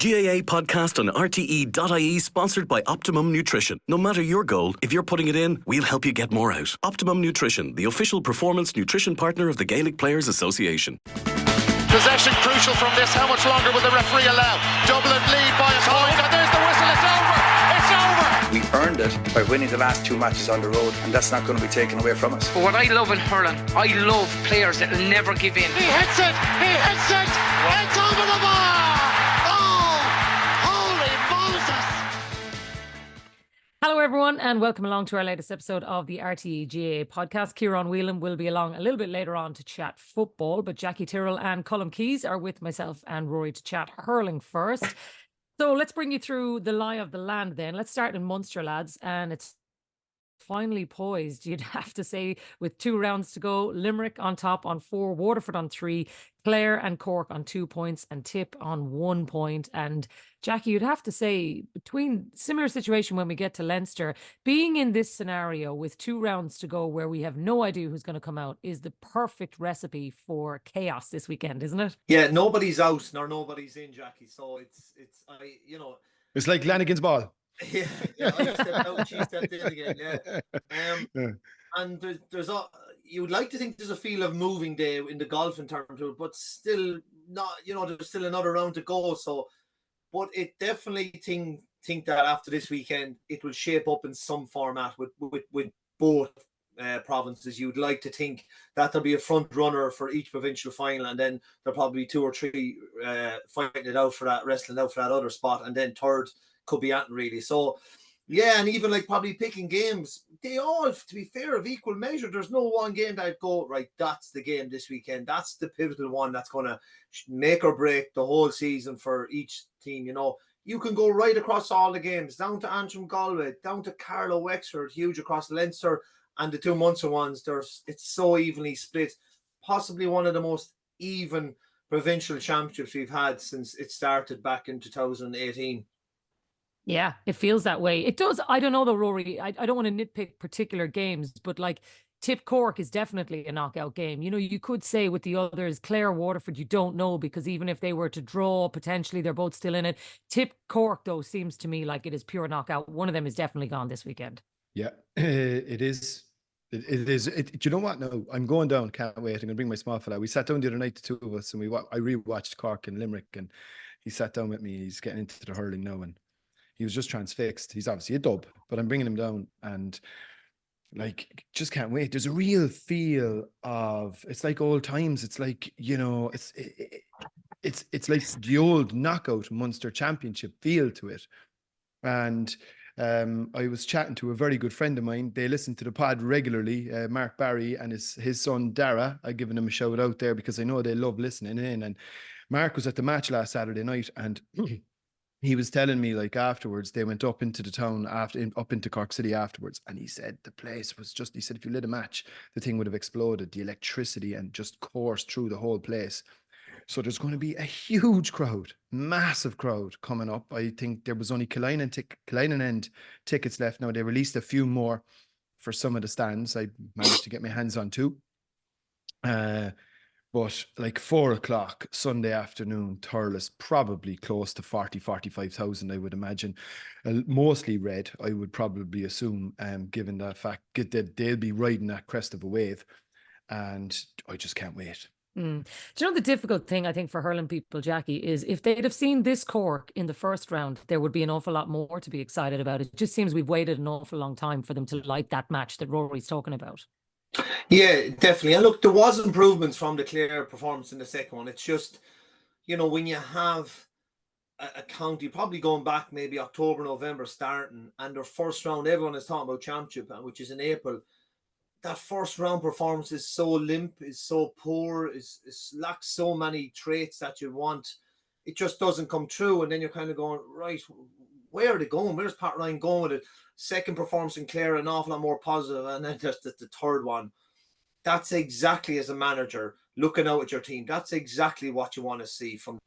GAA Podcast on RTE.ie, sponsored by Optimum Nutrition. No matter your goal, if you're putting it in, we'll help you get more out. Optimum Nutrition, the official performance nutrition partner of the Gaelic Players Association. Possession crucial from this. How much longer will the referee allow? Dublin lead by a point, and there's the whistle. It's over. It's over. We earned it by winning the last two matches on the road, and that's not going to be taken away from us. But what I love in hurling, I love players that will never give in. He hits it. He hits it. It's over the bar. Oh, holy Moses. Hello everyone and welcome along to our latest episode of the RTE GAA Podcast. Ciarán Whelan will be along a little bit later on to chat football, but Jacqui, Tyrrell and Colm Keys are with myself and Rory to chat hurling first. So let's bring you through the lie of the land then. Let's start in Munster, lads, and it's finally poised, you'd have to say, with 2 rounds to go. Limerick on top on 4, Waterford on 3, Clare and Cork on 2 points, and Tip on 1 point. And Jacqui, you'd have to say, between similar situation when we get to Leinster, being in this scenario with 2 rounds to go where we have no idea who's going to come out is the perfect recipe for chaos this weekend, isn't it? Yeah, nobody's out nor nobody's in, Jacqui. So it's like Lanigan's ball. Yeah, I stepped out, she stepped in again. Yeah, and there's you would like to think there's a feel of moving day in the golf in terms of, but still not. There's still another round to go. So, but it definitely think that after this weekend, it will shape up in some format with both provinces. You'd like to think that there'll be a front runner for each provincial final, and then there'll probably be 2 or 3 fighting it out for that, wrestling out for that other spot, and then third could be at really. So yeah, and even like probably picking games, they all, to be fair, of equal measure. There's no one game that I'd go, right, that's the game this weekend, that's the pivotal one that's going to make or break the whole season for each team. You can go right across all the games, down to Antrim, Galway, down to Carlow, Wexford, huge across Leinster, and the 2 Munster ones. It's so evenly split, possibly one of the most even provincial championships we've had since it started back in 2018. Yeah, it feels that way. It does. I don't know though, Rory. I don't want to nitpick particular games, but like Tip Cork is definitely a knockout game. You could say with the others, Clare, Waterford, you don't know, because even if they were to draw, potentially they're both still in it. Tip Cork, though, seems to me like it is pure knockout. One of them is definitely gone this weekend. Yeah, it is. It is. Do you know what? No, I'm going down. Can't wait. I'm going to bring my small fella. We sat down the other night, the 2 of us, and I rewatched Cork and Limerick, and he sat down with me. He's getting into the hurling now, and he was just transfixed. He's obviously a dub, but I'm bringing him down, and like, just can't wait. There's a real feel of, it's like old times. It's like, it's like the old knockout Munster Championship feel to it. And I was chatting to a very good friend of mine. They listen to the pod regularly, Mark Barry and his son Dara. I've given them a shout out there because I know they love listening in. And Mark was at the match last Saturday night, and he was telling me, like, afterwards, they went up into the town, up into Cork City afterwards, and he said the place was just, he said if you lit a match, the thing would have exploded, the electricity, and just coursed through the whole place. So there's going to be a huge crowd, massive crowd coming up. I think there was only Kilkenny end tickets left. Now, they released a few more for some of the stands. I managed to get my hands on 2. But like 4 o'clock Sunday afternoon, Tyrrell is probably close to 45,000, I would imagine. Mostly red, I would probably assume, given the fact that they'll be riding that crest of a wave. And I just can't wait. Do you know the difficult thing, I think, for hurling people, Jacqui, is if they'd have seen this Cork in the first round, there would be an awful lot more to be excited about. It just seems we've waited an awful long time for them to light that match that Rory's talking about. Yeah, definitely. And look, there was improvements from the Clare performance in the second one. It's just, when you have a county probably going back maybe October, November starting, and their first round, everyone is talking about championship, which is in April. That first round performance is so limp, is so poor, is lacks so many traits that you want. It just doesn't come true. And then you're kind of going, right, where are they going? Where's Pat Ryan going with it? Second performance in Clare, an awful lot more positive, and then just the third one. That's exactly, as a manager, looking out at your team, that's exactly what you want to see from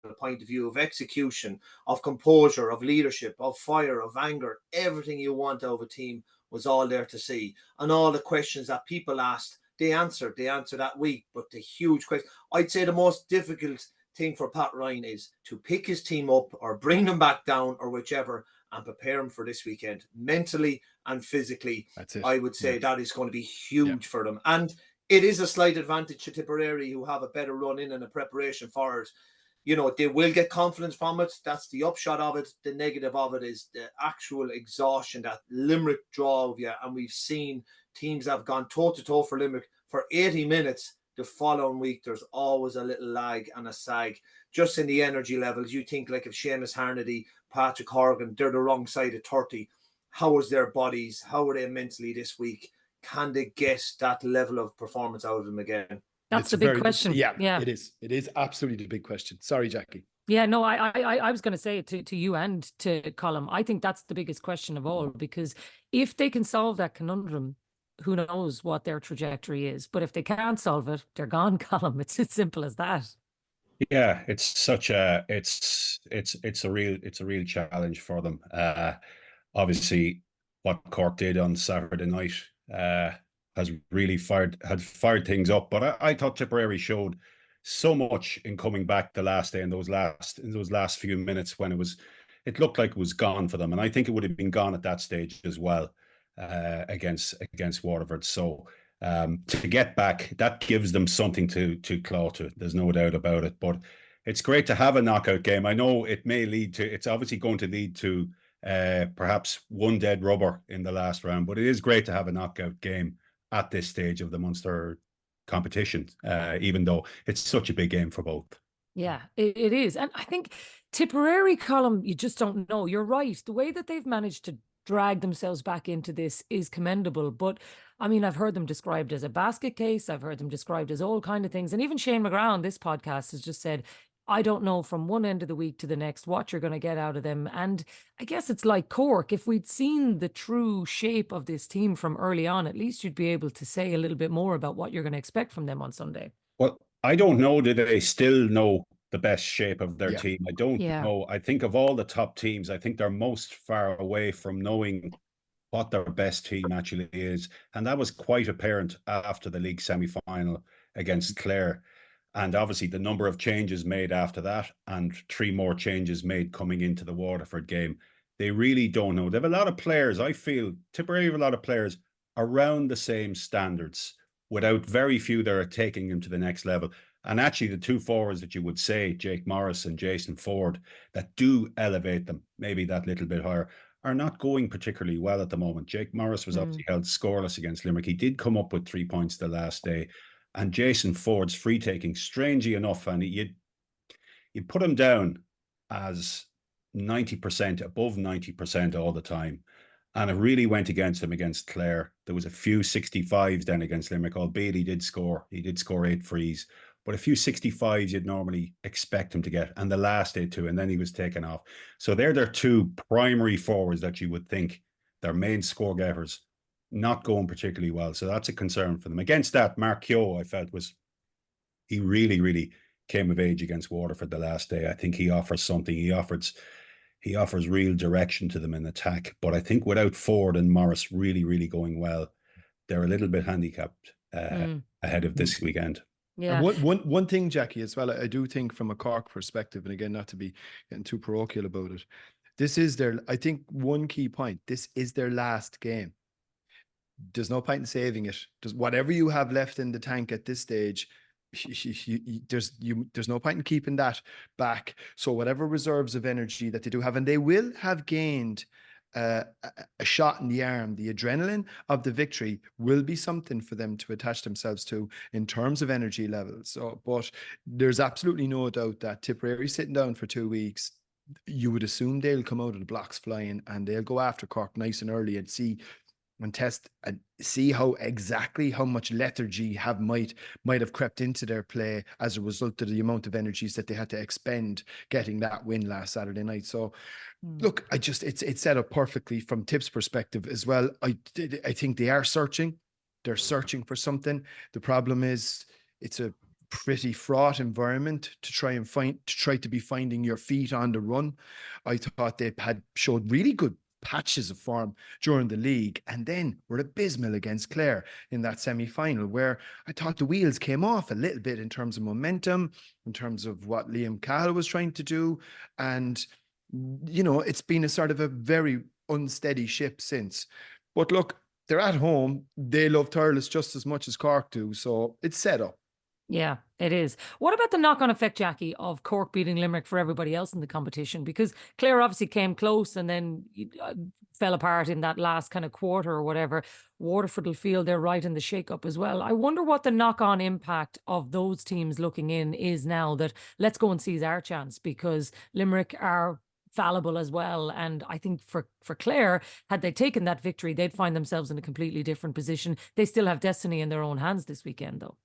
the point of view of execution, of composure, of leadership, of fire, of anger. Everything you want out of a team was all there to see. And all the questions that people asked, they answered that week. But the huge question, I'd say the most difficult thing for Pat Ryan is to pick his team up or bring them back down or whichever and prepare them for this weekend, mentally and physically. That's it. I would say that is going to be huge for them. And it is a slight advantage to Tipperary, who have a better run in and a preparation for it. You know, they will get confidence from it. That's the upshot of it. The negative of it is the actual exhaustion that Limerick drove you. And we've seen teams have gone toe-to-toe for Limerick for 80 minutes. The following week, there's always a little lag and a sag. Just in the energy levels, you think like if Seamus Harnedy, Patrick Horgan, they're the wrong side of 30, how is their bodies? How are they mentally this week? Can they get that level of performance out of them again? That's the big question. Yeah, it is. It is absolutely the big question. Sorry, Jacqui. Yeah, no, I was going to say it to you and to Colm. I think that's the biggest question of all, because if they can solve that conundrum, who knows what their trajectory is. But if they can't solve it, they're gone, Colm. It's as simple as that. Yeah, it's such a it's a real challenge for them. Obviously, what Cork did on Saturday night has really fired things up. But I thought Tipperary showed so much in coming back the last day in those last few minutes when it looked like it was gone for them, and I think it would have been gone at that stage as well against Waterford. So to get back, that gives them something to claw to. There's no doubt about it. But it's great to have a knockout game. I know it's obviously going to lead to perhaps one dead rubber in the last round, but it is great to have a knockout game at this stage of the Munster competition, even though it's such a big game for both. Yeah, it is. And I think Tipperary, Colm, you just don't know. You're right. The way that they've managed to drag themselves back into this is commendable. But I mean, I've heard them described as a basket case. I've heard them described as all kind of things. And even Shane McGrath on this podcast has just said, I don't know from one end of the week to the next what you're going to get out of them. And I guess it's like Cork. If we'd seen the true shape of this team from early on, at least you'd be able to say a little bit more about what you're going to expect from them on Sunday. Well, I don't know. Do they still know the best shape of their team? I don't know. I think of all the top teams, I think they're most far away from knowing what their best team actually is. And that was quite apparent after the league semi-final against Clare. And obviously the number of changes made after that and 3 more changes made coming into the Waterford game. They really don't know. They have a lot of players. I feel Tipperary have a lot of players around the same standards, without very few that are taking them to the next level. And actually the 2 forwards that you would say, Jake Morris and Jason Ford, that do elevate them maybe that little bit higher, are not going particularly well at the moment. Jake Morris was obviously held scoreless against Limerick. He did come up with 3 points the last day. And Jason Ford's free taking, strangely enough, and you put him down as 90%, above 90% all the time. And it really went against him against Clare. There was a few 65s then against Limerick, albeit he did score 8 frees. But a few 65s you'd normally expect him to get. And the last day too, and then he was taken off. So they're their 2 primary forwards that you would think, their main score getters, not going particularly well. So that's a concern for them. Against that, Mark Keogh, I felt, he really, really came of age against Waterford the last day. I think he offers something. He offers real direction to them in attack. But I think without Ford and Morris really, really going well, they're a little bit handicapped ahead of this weekend. Yeah. One thing, Jacqui, as well, I do think from a Cork perspective, and again, not to be getting too parochial about it, this is I think one key point, this is their last game. There's no point in saving it. Whatever you have left in the tank at this stage, there's no point in keeping that back. So whatever reserves of energy that they do have, and they will have gained a shot in the arm, the adrenaline of the victory will be something for them to attach themselves to in terms of energy levels. So, but there's absolutely no doubt that Tipperary sitting down for 2 weeks, you would assume they'll come out of the blocks flying and they'll go after Cork nice and early and test and see how much lethargy might have crept into their play as a result of the amount of energies that they had to expend getting that win last Saturday night. So look, it's set up perfectly from Tip's perspective as well. I think they are searching. They're searching for something. The problem is it's a pretty fraught environment to try to be finding your feet on the run. I thought they had showed really good patches of form during the league, and then were abysmal against Clare in that semi-final, where I thought the wheels came off a little bit in terms of momentum, in terms of what Liam Cahill was trying to do. And, you know, it's been a sort of a very unsteady ship since. But look, they're at home. They love Tyrrell just as much as Cork do. So it's set up. Yeah, it is. What about the knock-on effect, Jacqui, of Cork beating Limerick for everybody else in the competition? Because Clare obviously came close and then fell apart in that last kind of quarter or whatever. Waterford will feel they're right in the shake-up as well. I wonder what the knock-on impact of those teams looking in is now that let's go and seize our chance, because Limerick are fallible as well. And I think for Clare, had they taken that victory, they'd find themselves in a completely different position. They still have destiny in their own hands this weekend, though.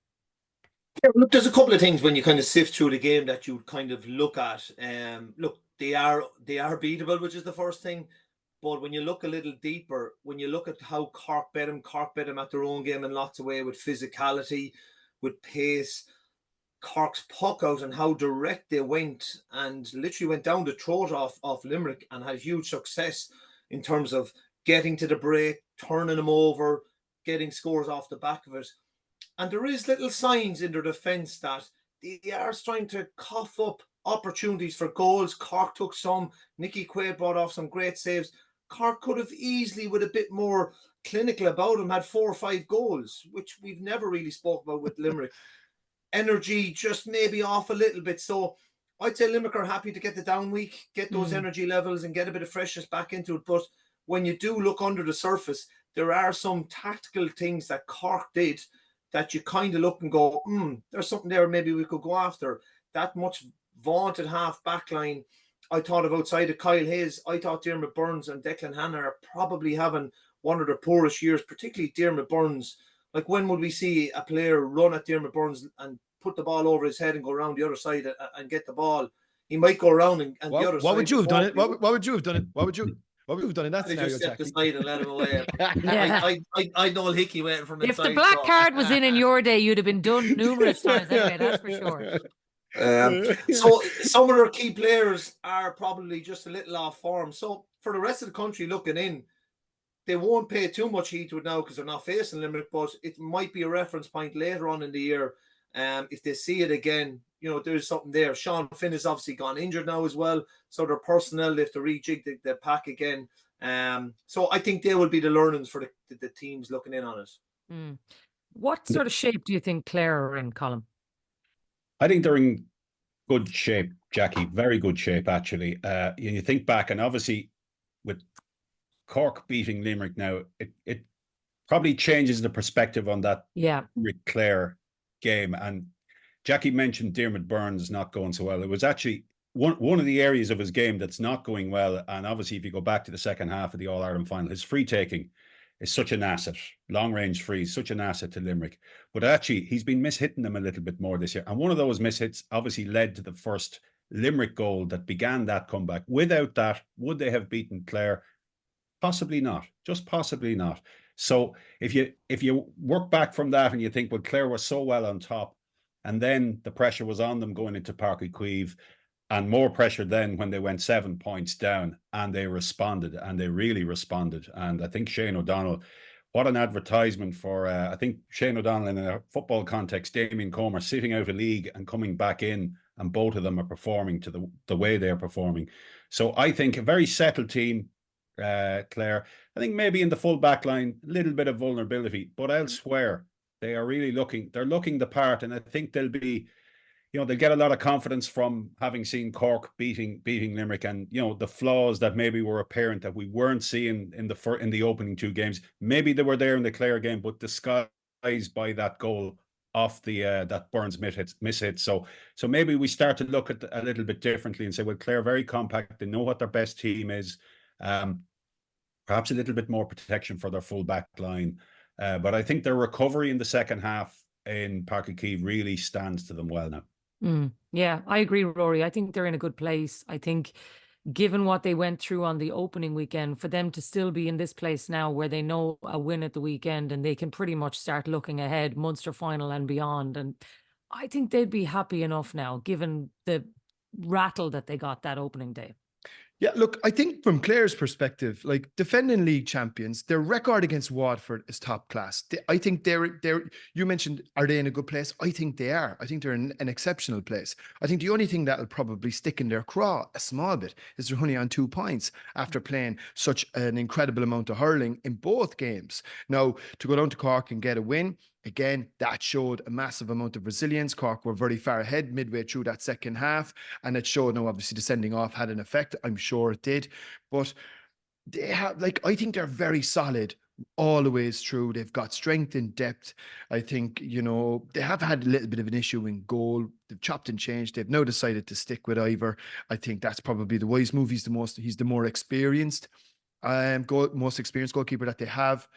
Yeah, look, there's a couple of things when you kind of sift through the game that you kind of look at. Look, they are beatable, which is the first thing. But when you look a little deeper, when you look at how Cork bet them at their own game in lots of ways, with physicality, with pace, Cork's puck out and how direct they went, and literally went down the throat off Limerick and had huge success in terms of getting to the break, turning them over, getting scores off the back of it. And there is little signs in their defence that they are trying to cough up opportunities for goals. Cork took some. Nicky Quaid brought off some great saves. Cork could have easily, with a bit more clinical about them, had 4 or 5 goals, which we've never really spoke about with Limerick. Energy just maybe off a little bit. So I'd say Limerick are happy to get the down week, get those energy levels and get a bit of freshness back into it. But when you do look under the surface, there are some tactical things that Cork did that you kind of look and go, there's something there maybe we could go after. That much vaunted half back line, I thought of outside of Kyle Hayes. I thought Diarmaid Byrnes and Declan Hanna are probably having one of their poorest years, particularly Diarmaid Byrnes. Like, when would we see a player run at Diarmaid Byrnes and put the ball over his head and go around the other side and get the ball? He might go around and the other side. What would you have done it? What would you have done it? What would we have done in that scenario, just stepped Jacqui? aside and let him away. Yeah. I know Hickey waiting from inside. If the black card was in your day, you'd have been done numerous times anyway, that's for sure. So some of their key players are probably just a little off form. So for the rest of the country looking in, they won't pay too much heed to it now because they're not facing Limerick, but it might be a reference point later on in the year. If they see it again, you know, there's something there. Sean Finn has obviously gone injured now as well. So their personnel, they have to rejig the pack again. So I think they will be the learnings for the teams looking in on it. What sort of shape do you think Clare are in, Colm? I think they're in good shape, Jacqui. Very good shape, actually. You think back, and obviously with Cork beating Limerick now, it probably changes the perspective on that Clare game. And Jacqui mentioned Diarmaid Byrnes not going so well. It was actually one of the areas of his game that's not going well. And obviously, if you go back to the second half of the All-Ireland final, his free taking is such an asset. Long-range frees, such an asset to Limerick. But actually, he's been mishitting them a little bit more this year. And one of those mishits obviously led to the first Limerick goal that began that comeback. Without that, would they have beaten Clare? Possibly not. Just possibly not. So if you work back from that and you think, well, Clare was so well on top, and then the pressure was on them going into Páirc Uí Chaoimh, and more pressure then when they went 7 points down, and they responded, and they really responded. And I think Shane O'Donnell, what an advertisement for, I think Shane O'Donnell in a football context, Damien Comer sitting out of league and coming back in, and both of them are performing to the way they're performing. So I think a very settled team, Clare. I think maybe in the full back line, a little bit of vulnerability, but elsewhere, they are really looking the part. And I think they'll be, they'll get a lot of confidence from having seen Cork beating Limerick, and, the flaws that maybe were apparent that we weren't seeing in the opening 2 games. Maybe they were there in the Clare game, but disguised by that goal off the that Byrnes mishit. So maybe we start to look at a little bit differently and say, well, Clare very compact. They know what their best team is. Perhaps a little bit more protection for their full back line. But I think their recovery in the second half in Páirc Uí Chaoimh really stands to them well now. Yeah, I agree, Rory. I think they're in a good place. I think given what they went through on the opening weekend, for them to still be in this place now where they know a win at the weekend and they can pretty much start looking ahead, Munster final and beyond. And I think they'd be happy enough now, given the rattle that they got that opening day. Yeah, look, I think from Clare's perspective, like defending league champions, their record against Waterford is top class. I think they're. You mentioned, are they in a good place? I think they are. I think they're in an exceptional place. I think the only thing that'll probably stick in their craw a small bit is they're only on 2 points after playing such an incredible amount of hurling in both games. Now, to go down to Cork and get a win, again, that showed a massive amount of resilience. Cork were very far ahead midway through that second half, and it showed. Now, obviously, the sending off had an effect. I'm sure it did, but they have, like, I think they're very solid all the ways through. They've got strength and depth. I think, they have had a little bit of an issue in goal. They've chopped and changed. They've now decided to stick with Ivor. I think that's probably the wise move. He's the more experienced, most experienced goalkeeper that they have.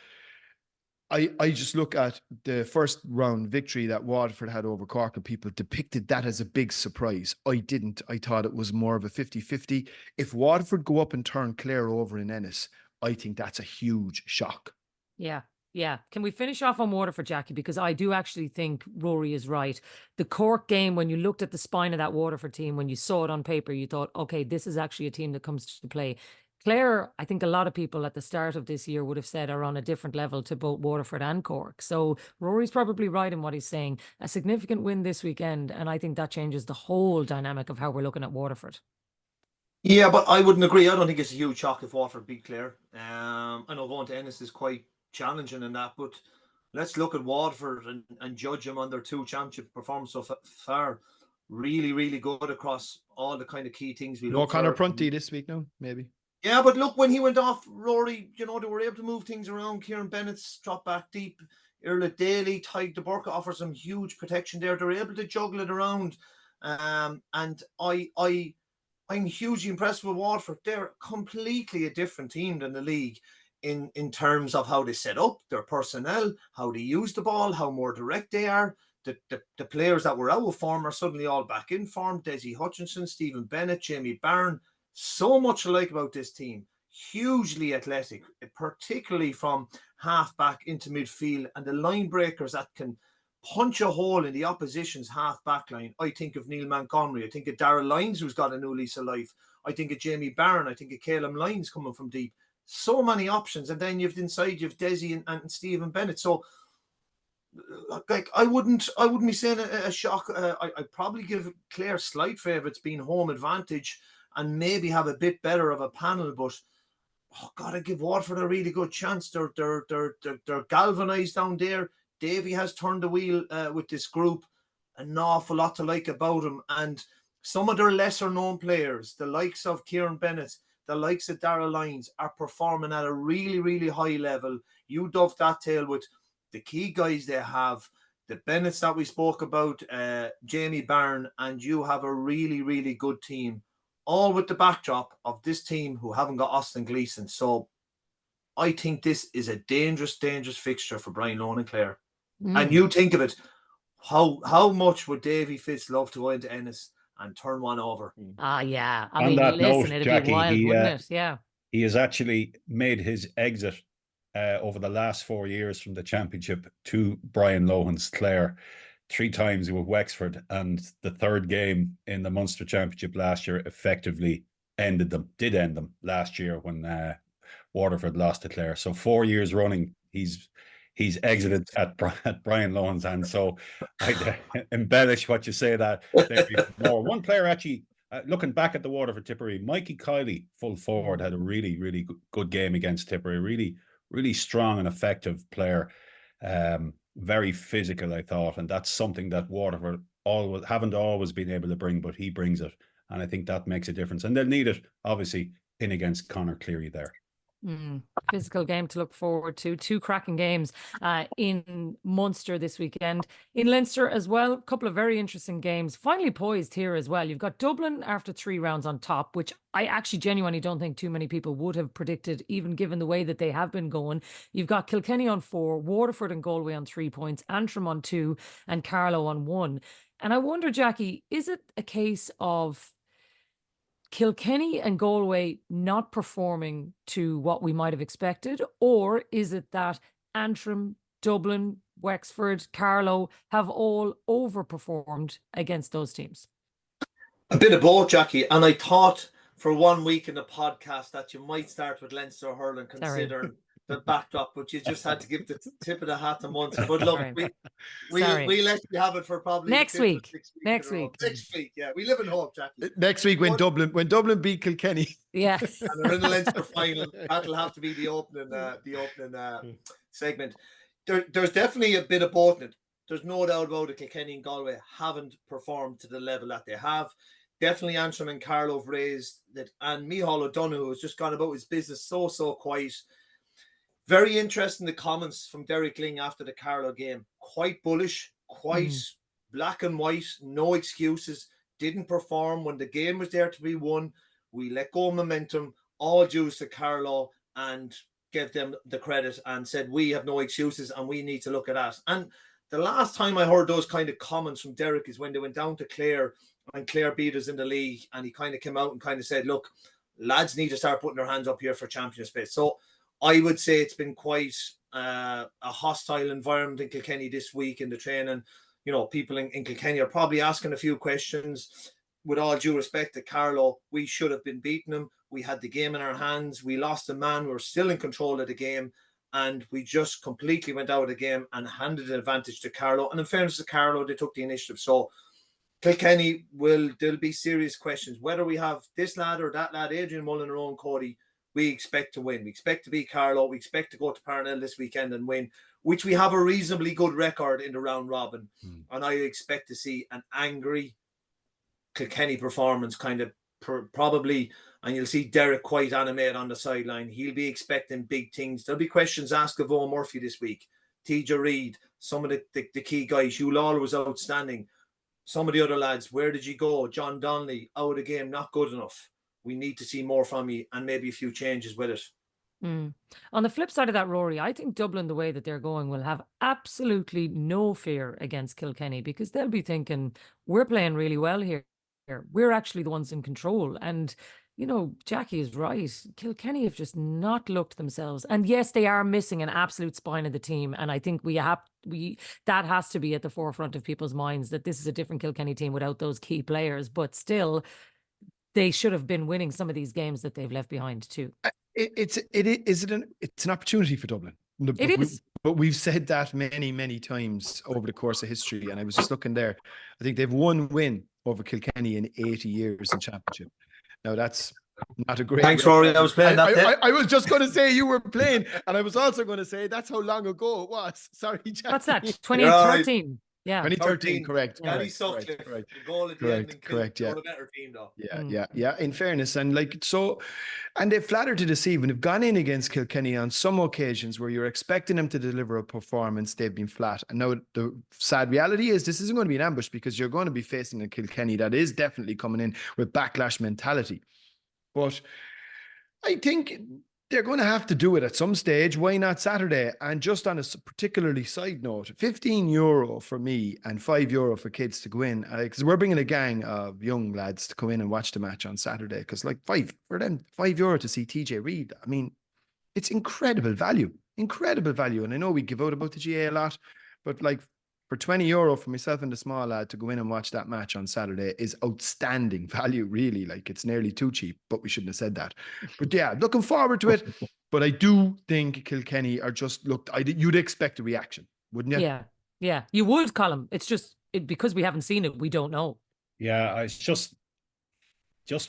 I just look at the first round victory that Waterford had over Cork, and people depicted that as a big surprise. I didn't. I thought it was more of a 50-50. If Waterford go up and turn Clare over in Ennis, I think that's a huge shock. Yeah. Yeah. Can we finish off on Waterford, Jacqui? Because I do actually think Rory is right. The Cork game, when you looked at the spine of that Waterford team, when you saw it on paper, you thought, okay, this is actually a team that comes to play. Clare, I think a lot of people at the start of this year would have said, are on a different level to both Waterford and Cork. So Rory's probably right in what he's saying. A significant win this weekend, and I think that changes the whole dynamic of how we're looking at Waterford. Yeah, but I wouldn't agree. I don't think it's a huge shock if Waterford beat Clare. I know going to Ennis is quite challenging in that, but let's look at Waterford and judge them on their 2 championship performances so far. Really, really good across all the kind of key things we look for. No Conor Prunty this week, no? Maybe. Yeah, but look, when he went off, Rory, they were able to move things around. Kieran Bennett's dropped back deep. Irla Daly, Tyke de Burke offers some huge protection there. They're able to juggle it around. And I'm hugely impressed with Waterford. They're completely a different team than the league in terms of how they set up, their personnel, how they use the ball, how more direct they are. The players that were out of form are suddenly all back in form. Desi Hutchinson, Stephen Bennett, Jamie Barron. So much I like about this team. Hugely athletic, particularly from half back into midfield, and the line breakers that can punch a hole in the opposition's half back line. I think of Neil Montgomery. I think of Darrell Lyons, who's got a new lease of life. I think of Jamie Barron. I think of Caleb Lyons coming from deep. So many options. And then you've Desi and Stephen Bennett. So, like, I wouldn't be saying a shock. I'd probably give Clare slight favourites, being home advantage, and maybe have a bit better of a panel. But I give Waterford a really good chance. They're galvanised down there. Davy has turned the wheel with this group. An awful lot to like about him. And some of their lesser known players, the likes of Kieran Bennett, the likes of Darrell Lyons, are performing at a really, really high level. You dove that tail with the key guys they have, the Bennetts that we spoke about, Jamie Barron, and you have a really, really good team, all with the backdrop of this team who haven't got Austin Gleeson. So I think this is a dangerous, dangerous fixture for Brian Lohan and Clare. And you think of it, how much would Davy Fitz love to go into Ennis and turn one over? Yeah. I mean, listen, it'd Jacqui, be wild, wouldn't it? Yeah. He has actually made his exit over the last 4 years from the championship to Brian Lohan's Clare 3 times with Wexford, and the 3rd game in the Munster Championship last year effectively end them last year when Waterford lost to Clare. So 4 years running, he's exited at Brian Lohan's hand. So I embellish what you say that there be more. One player actually, looking back at the Waterford Tipperary, Mikey Kiley, full forward, had a really, really good game against Tipperary. Really, really strong and effective player. Very physical, I thought, and that's something that Waterford haven't always been able to bring, but he brings it, and I think that makes a difference. And they'll need it, obviously, in against Conor Cleary there. Physical game to look forward to. 2 cracking games in Munster this weekend. In Leinster as well, a couple of very interesting games. Finally poised here as well. You've got Dublin after 3 rounds on top, which I actually genuinely don't think too many people would have predicted, even given the way that they have been going. You've got Kilkenny on 4, Waterford and Galway on 3 points, Antrim on 2, and Carlow on 1. And I wonder, Jacqui, is it a case of Kilkenny and Galway not performing to what we might have expected? Or is it that Antrim, Dublin, Wexford, Carlow have all overperformed against those teams? A bit of both, Jacqui. And I thought for 1 week in the podcast that you might start with Leinster hurling, considering the backdrop, but you just had to give the tip of the hat to Munster. But look, we let you have it for probably next week. Next week, yeah. We live in hope, Jacqui. Next week when Dublin beat Kilkenny. Yeah. And they're in the Leinster final. That'll have to be the opening segment. There's definitely a bit of both in it. There's no doubt about it. Kilkenny and Galway haven't performed to the level that they have. Definitely Antrim and Carlow have raised that, and Micheál O'Donoghue has just gone about his business so quiet. Very interesting, the comments from Derek Ling after the Carlow game. Quite bullish, quite black and white, no excuses. Didn't perform when the game was there to be won. We let go of momentum, all dues to Carlow, and gave them the credit and said, we have no excuses and we need to look at that. And the last time I heard those kind of comments from Derek is when they went down to Clare and Clare beat us in the league, and he kind of came out and kind of said, look, lads need to start putting their hands up here for championship space. So I would say it's been quite a hostile environment in Kilkenny this week in the training. You know, people in Kilkenny are probably asking a few questions. With all due respect to Carlow, we should have been beating them. We had the game in our hands. We lost a man. We're still in control of the game. And we just completely went out of the game and handed the advantage to Carlow. And in fairness to Carlow, they took the initiative. So Kilkenny, there'll be serious questions. Whether we have this lad or that lad, Adrian Mullen or Owen Cody, we expect to win. We expect to beat Carlow. We expect to go to Parnell this weekend and win, which we have a reasonably good record in the round robin. And I expect to see an angry Kilkenny performance, kind of probably, and you'll see Derek quite animated on the sideline. He'll be expecting big things. There'll be questions asked of Owen Murphy this week. TJ Reid, some of the key guys. Hugh Lawler was outstanding. Some of the other lads, where did you go? John Donnelly, out of the game, not good enough. We need to see more from you and maybe a few changes with it. On the flip side of that, Rory, I think Dublin, the way that they're going, will have absolutely no fear against Kilkenny, because they'll be thinking, we're playing really well here. We're actually the ones in control. And, you know, Jacqui is right. Kilkenny have just not looked themselves. And yes, they are missing an absolute spine of the team. And I think that has to be at the forefront of people's minds, that this is a different Kilkenny team without those key players. But still, they should have been winning some of these games that they've left behind too. It's an opportunity for Dublin. It is. But we've said that many times over the course of history. And I was just looking there. I think they've one win over Kilkenny in 80 years in championship. Now that's not a great. Thanks, Rory. I was playing that. I was just going to say you were playing, and I was also going to say that's how long ago it was. Sorry, Jacqui. What's that? 2013. Yeah, 2013, correct. Gary Sutcliffe, the goal at the end, and correct. Yeah, a better team though. Yeah. In fairness, and and they've flattered to deceive, and have gone in against Kilkenny on some occasions where you're expecting them to deliver a performance. They've been flat, and now the sad reality is this isn't going to be an ambush, because you're going to be facing a Kilkenny that is definitely coming in with backlash mentality. But I think they're going to have to do it at some stage. Why not Saturday? And just on a particularly side note, €15 for me and €5 for kids to go in, because we're bringing a gang of young lads to come in and watch the match on Saturday. Because like €5 to see TJ Reid. I mean, it's incredible value. And I know we give out about the GA a lot, but like for €20 for myself and the small lad to go in and watch that match on Saturday is outstanding value, really. Like, it's nearly too cheap, but we shouldn't have said that. But yeah, looking forward to it. But I do think Kilkenny are just you'd expect a reaction, wouldn't you? Yeah, you would, Colm. It's just because we haven't seen it, we don't know. Yeah, it's just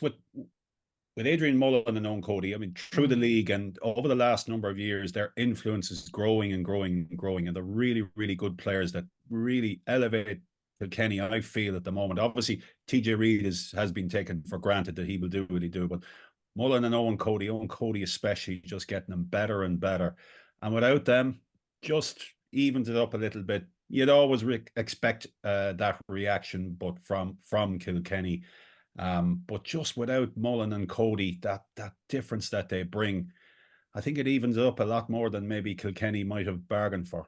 with Adrian Mullen and Owen Cody, I mean, through the league and over the last number of years, their influence is growing and growing and growing. And they're really, really good players that really elevate Kilkenny, I feel, at the moment. Obviously, TJ Reid has been taken for granted that he will do what he do. But Mullen and Owen Cody especially, just getting them better and better. And without them, just evens it up a little bit. You'd always expect that reaction, but from Kilkenny. But just without Mullen and Cody, that difference that they bring, I think it evens up a lot more than maybe Kilkenny might have bargained for.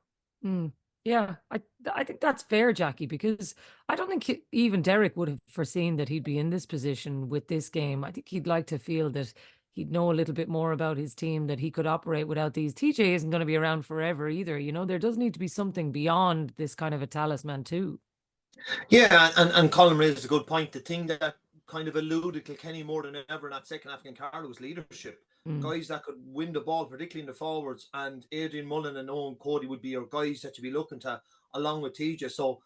Yeah, I think that's fair, Jacqui, because I don't think even Derek would have foreseen that he'd be in this position with this game. I think he'd like to feel that he'd know a little bit more about his team, that he could operate without these. TJ isn't going to be around forever either. You know, there does need to be something beyond this kind of a talisman too. Yeah, and Colm raised a good point. The thing that kind of eluded Kilkenny more than ever in that second half against Carlow's leadership. Guys that could win the ball, particularly in the forwards, and Adrian Mullen and Owen Cody would be your guys that you'd be looking to, along with TJ. So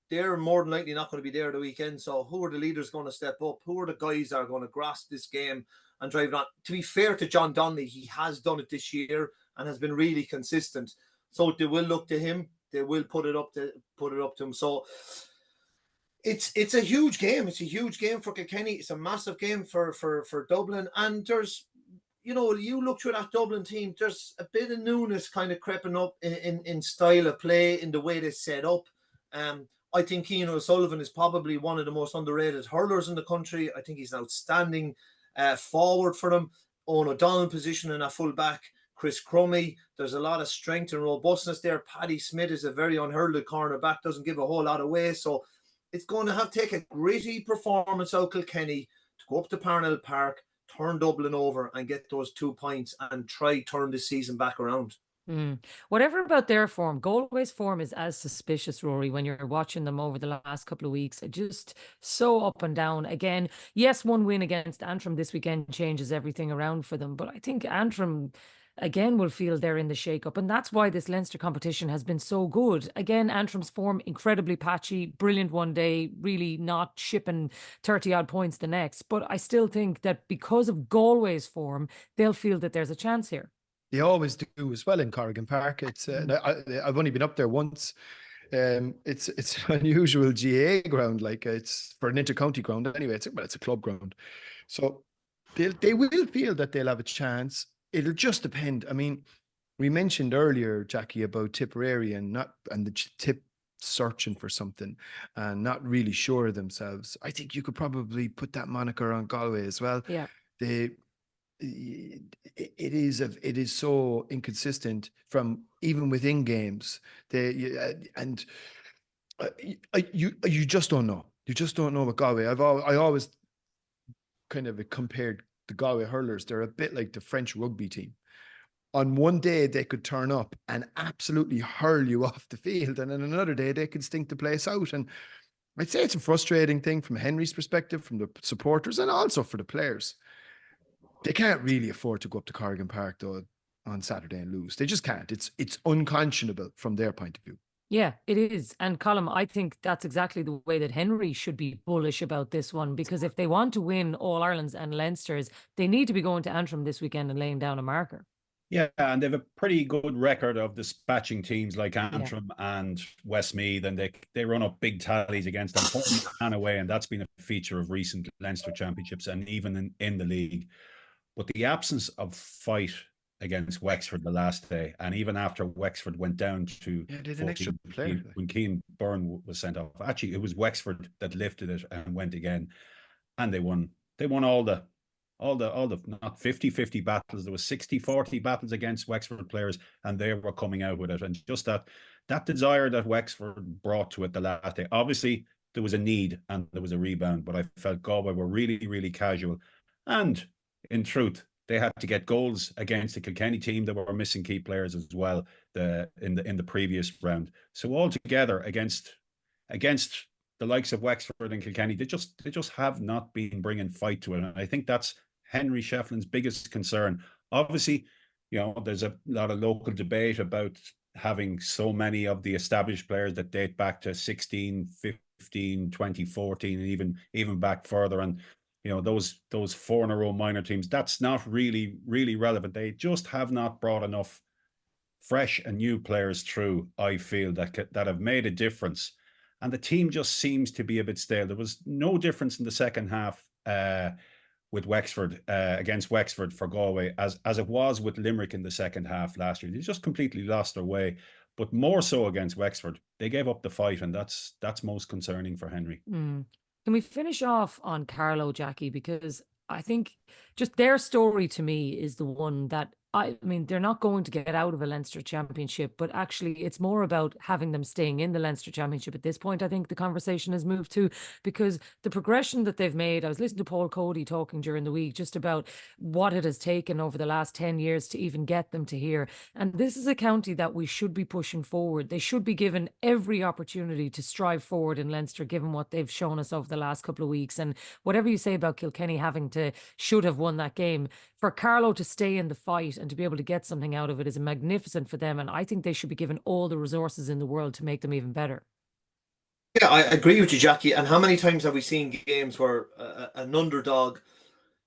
they're more than likely not going to be there the weekend. So who are the leaders going to step up? Who are the guys that are going to grasp this game and drive it on? To be fair to John Donnelly, he has done it this year and has been really consistent. So they will look to him. They will put it up to him. So it's a huge game. It's a huge game for Kilkenny. It's a massive game for Dublin. And there's, you know, you look through that Dublin team, there's a bit of newness kind of creeping up in style of play, in the way they set up. I think Ciarán O'Sullivan is probably one of the most underrated hurlers in the country. I think he's an outstanding forward for them. Owen O'Donnell position in a full back. Chris Crummy, there's a lot of strength and robustness there. Paddy Smith is a very unheralded cornerback, doesn't give a whole lot away. So it's going to have to take a gritty performance out Kilkenny to go up to Parnell Park, turn Dublin over and get those 2 points and try turn this season back around. Whatever about their form, Galway's form is as suspicious, Rory, when you're watching them over the last couple of weeks. Just so up and down. Again, yes, one win against Antrim this weekend changes everything around for them, but I think Antrim again will feel they're in the shake-up, and that's why this Leinster competition has been so good. Again, Antrim's form incredibly patchy, brilliant one day, really not shipping 30-odd points the next, but I still think that because of Galway's form, they'll feel that there's a chance here. They always do as well in Corrigan Park. It's I've only been up there once. It's an unusual GAA ground, like it's for an inter-county ground anyway. It's a club ground, so they will feel that they'll have a chance. It'll just depend. I mean, we mentioned earlier, Jacqui, about Tipperary and the Tip searching for something and not really sure of themselves. I think you could probably put that moniker on Galway as well. Yeah. It is so inconsistent from even within games. You just don't know. You just don't know with Galway. I always kind of compared the Galway hurlers. They're a bit like the French rugby team. On one day they could turn up and absolutely hurl you off the field, and on another day they could stink the place out. And I'd say it's a frustrating thing from Henry's perspective, from the supporters, and also for the players. They can't really afford to go up to Corrigan Park though on Saturday and lose. They just can't. It's unconscionable from their point of view. Yeah, it is. And Colm, I think that's exactly the way that Henry should be bullish about this one, because if they want to win All Irelands and Leinsters, they need to be going to Antrim this weekend and laying down a marker. Yeah, and they have a pretty good record of dispatching teams like Antrim and Westmeath, and they run up big tallies against them, home and away, and that's been a feature of recent Leinster championships and even in the league. But the absence of fight against Wexford the last day, and even after Wexford went down to an extra player when Cian Byrne was sent off, actually it was Wexford that lifted it and went again, and they won all the not 50-50 battles. There was 60-40 battles against Wexford players, and they were coming out with it. And just that desire that Wexford brought to it the last day. Obviously there was a need and there was a rebound, but I felt Galway were really, really casual. And in truth, they had to get goals against the Kilkenny team that were missing key players as well in the previous round. So altogether, against the likes of Wexford and Kilkenny, they just have not been bringing fight to it. And I think that's Henry Shefflin's biggest concern. Obviously, there's a lot of local debate about having so many of the established players that date back to 16, 15, 2014, and even back further. And those 4 in a row minor teams, that's not really, really relevant. They just have not brought enough fresh and new players through, I feel, that have made a difference. And the team just seems to be a bit stale. There was no difference in the second half with Wexford, against Wexford for Galway, as it was with Limerick in the second half last year. They just completely lost their way. But more so against Wexford, they gave up the fight, and that's most concerning for Henry. Can we finish off on Carlow, Jacqui? Because I think just their story to me is the one that I mean, they're not going to get out of a Leinster Championship, but actually it's more about having them staying in the Leinster Championship at this point. I think the conversation has moved to, because the progression that they've made, I was listening to Paul Cody talking during the week just about what it has taken over the last 10 years to even get them to here. And this is a county that we should be pushing forward. They should be given every opportunity to strive forward in Leinster, given what they've shown us over the last couple of weeks. And whatever you say about Kilkenny should have won that game, for Carlow to stay in the fight and to be able to get something out of it is magnificent for them. And I think they should be given all the resources in the world to make them even better. Yeah, I agree with you, Jacqui. And how many times have we seen games where an underdog,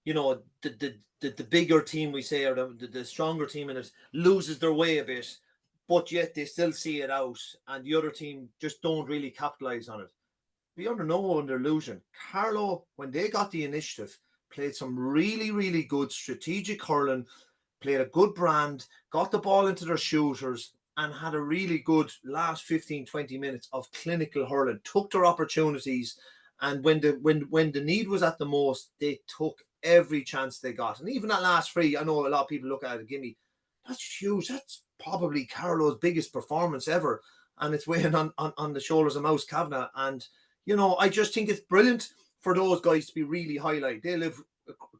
the bigger team, we say, or the stronger team in it, loses their way a bit, but yet they still see it out, and the other team just don't really capitalise on it. Be under no illusion. Carlow, when they got the initiative, played some really, really good strategic hurling, played a good brand, got the ball into their shooters, and had a really good last 15, 20 minutes of clinical hurling, took their opportunities, and when the need was at the most, they took every chance they got. And even that last free, I know a lot of people look at it, gimme, that's huge. That's probably Carlow's biggest performance ever, and it's weighing on the shoulders of Mouse Kavanagh. And, I just think it's brilliant for those guys to be really highlighted. They live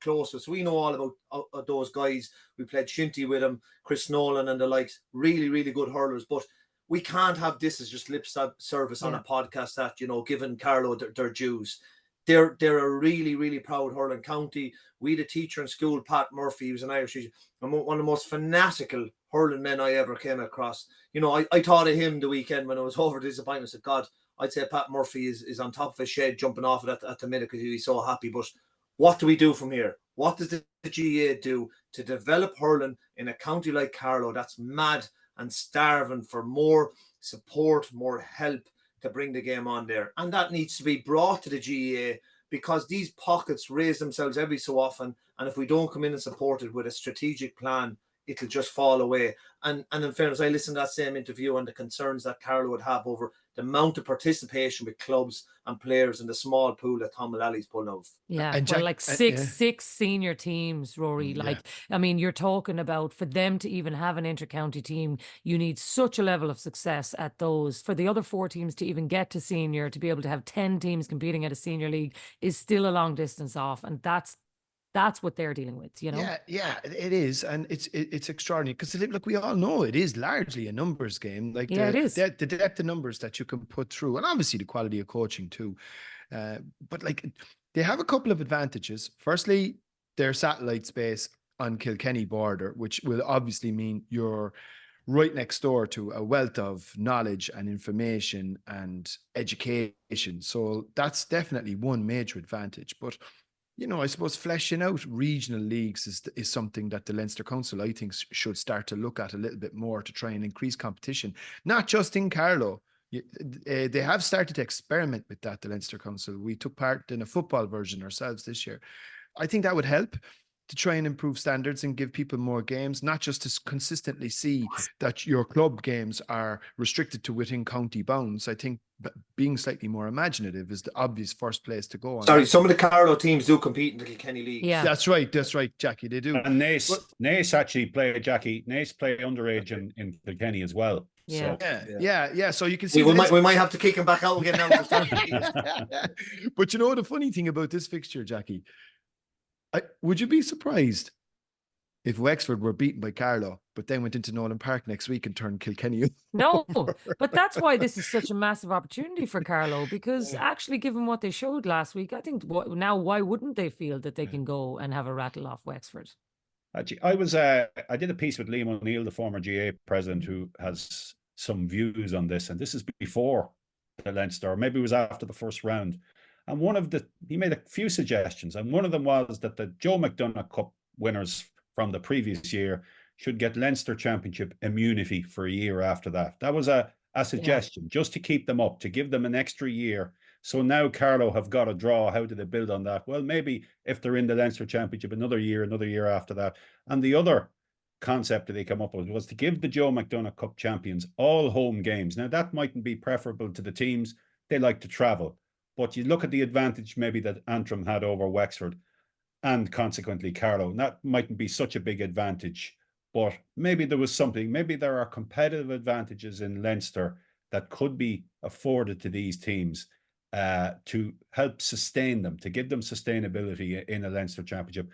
close to us. We know all about those guys. We played shinty with them, Chris Nolan and the likes, really, really good hurlers. But we can't have this as just lip service on a podcast that, giving Carlow their dues. They're a really, really proud hurling county. We had a teacher in school, Pat Murphy, he was an Irish teacher, and one of the most fanatical hurling men I ever came across. I thought of him the weekend when I was over disappointed. I said, God, I'd say Pat Murphy is on top of his shed jumping off it at the minute because he's so happy. But what do we do from here? What does the GAA do to develop hurling in a county like Carlow that's mad and starving for more support, more help to bring the game on there? And that needs to be brought to the GAA, because these pockets raise themselves every so often. And if we don't come in and support it with a strategic plan, it'll just fall away. And in fairness, I listened to that same interview and the concerns that Carlow would have over the amount of participation with clubs and players in the small pool that Tom Mullally's pulling out. Yeah, and six senior teams, Rory. I mean, you're talking about, for them to even have an inter-county team, you need such a level of success at those. For the other 4 teams to even get to senior, to be able to have 10 teams competing at a senior league is still a long distance off. And that's what they're dealing with, Yeah, it is. And it's extraordinary because, look, we all know it is largely a numbers game. Like, it is. The depth of numbers that you can put through, and obviously the quality of coaching too. But like, they have a couple of advantages. Firstly, their satellite space on Kilkenny border, which will obviously mean you're right next door to a wealth of knowledge and information and education. So that's definitely one major advantage. But I suppose fleshing out regional leagues is something that the Leinster Council, I think, should start to look at a little bit more to try and increase competition, not just in Carlow. They have started to experiment with that, the Leinster Council. We took part in a football version ourselves this year. I think that would help to try and improve standards and give people more games, not just to consistently see that your club games are restricted to within county bounds. I think being slightly more imaginative is the obvious first place to go on. Sorry, some of the Carlow teams do compete in the Kilkenny League. Yeah, that's right, Jacqui, they do. And Naas actually play, Jacqui. Naas play underage in Kilkenny as well. Yeah. So. So you can see we might have to kick him back out again now. But the funny thing about this fixture, Jacqui, would you be surprised if Wexford were beaten by Carlow, but then went into Nolan Park next week and turned Kilkenny over? No, but that's why this is such a massive opportunity for Carlow, because actually, given what they showed last week, I think now, why wouldn't they feel that they can go and have a rattle off Wexford? Actually, I did a piece with Liam O'Neill, the former GAA president, who has some views on this, and this is before the Leinster, or maybe it was after the first round. And he made a few suggestions, and one of them was that the Joe McDonagh Cup winners from the previous year should get Leinster Championship immunity for a year after that. That was a suggestion, just to keep them up, to give them an extra year. So now Carlow have got a draw. How do they build on that? Well, maybe if they're in the Leinster Championship another year after that. And the other concept that they come up with was to give the Joe McDonagh Cup champions all home games. Now, that mightn't be preferable to the teams. They like to travel. But you look at the advantage maybe that Antrim had over Wexford and consequently Carlow, and that mightn't be such a big advantage But maybe there was something, maybe there are competitive advantages in Leinster that could be afforded to these teams to help sustain them, to give them sustainability in a Leinster championship.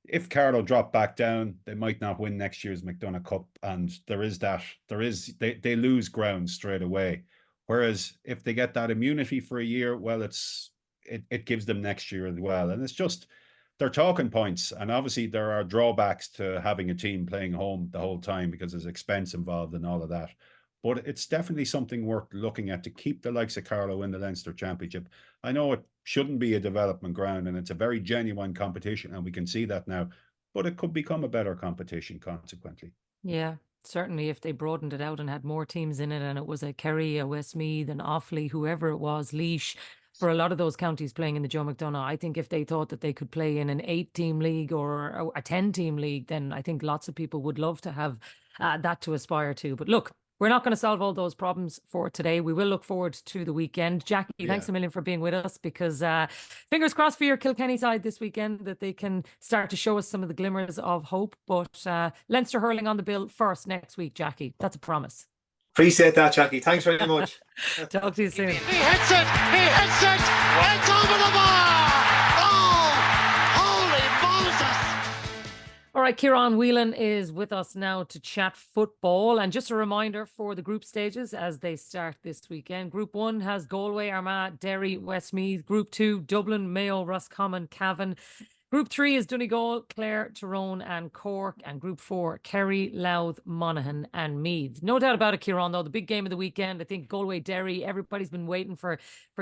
If Carlow drop back down, they might not win next year's McDonagh Cup, and they lose ground straight away. Whereas if they get that immunity for a year, well, it gives them next year as well. And it's just, they're talking points. And obviously there are drawbacks to having a team playing home the whole time because there's expense involved and all of that. But it's definitely something worth looking at to keep the likes of Carlow in the Leinster Championship. I know it shouldn't be a development ground and it's a very genuine competition, and we can see that now, but it could become a better competition consequently. Yeah, certainly if they broadened it out and had more teams in it, and it was a Kerry, a Westmeath, an Offaly, whoever it was, Laois, for a lot of those counties playing in the Joe McDonagh, I think if they thought that they could play in an 8-team league or a 10-team league, then I think lots of people would love to have that to aspire to. But look, we're not going to solve all those problems for today. We will look forward to the weekend. Jacqui, thanks a million for being with us, because fingers crossed for your Kilkenny side this weekend that they can start to show us some of the glimmers of hope. But Leinster hurling on the bill first next week, Jacqui. That's a promise. Appreciate that, Jacqui. Thanks very much. Talk to you soon. He hits it! It's over the bar! Oh, holy Moses! All right, Ciarán Whelan is with us now to chat football. And just a reminder for the group stages as they start this weekend. Group 1 has Galway, Armagh, Derry, Westmeath. Group 2, Dublin, Mayo, Roscommon, Cavan. Group 3 is Donegal, Clare, Tyrrell and Cork. And Group 4, Kerry, Louth, Monaghan and Meath. No doubt about it, Ciarán, though, the big game of the weekend, I think Galway, Derry, everybody's been waiting for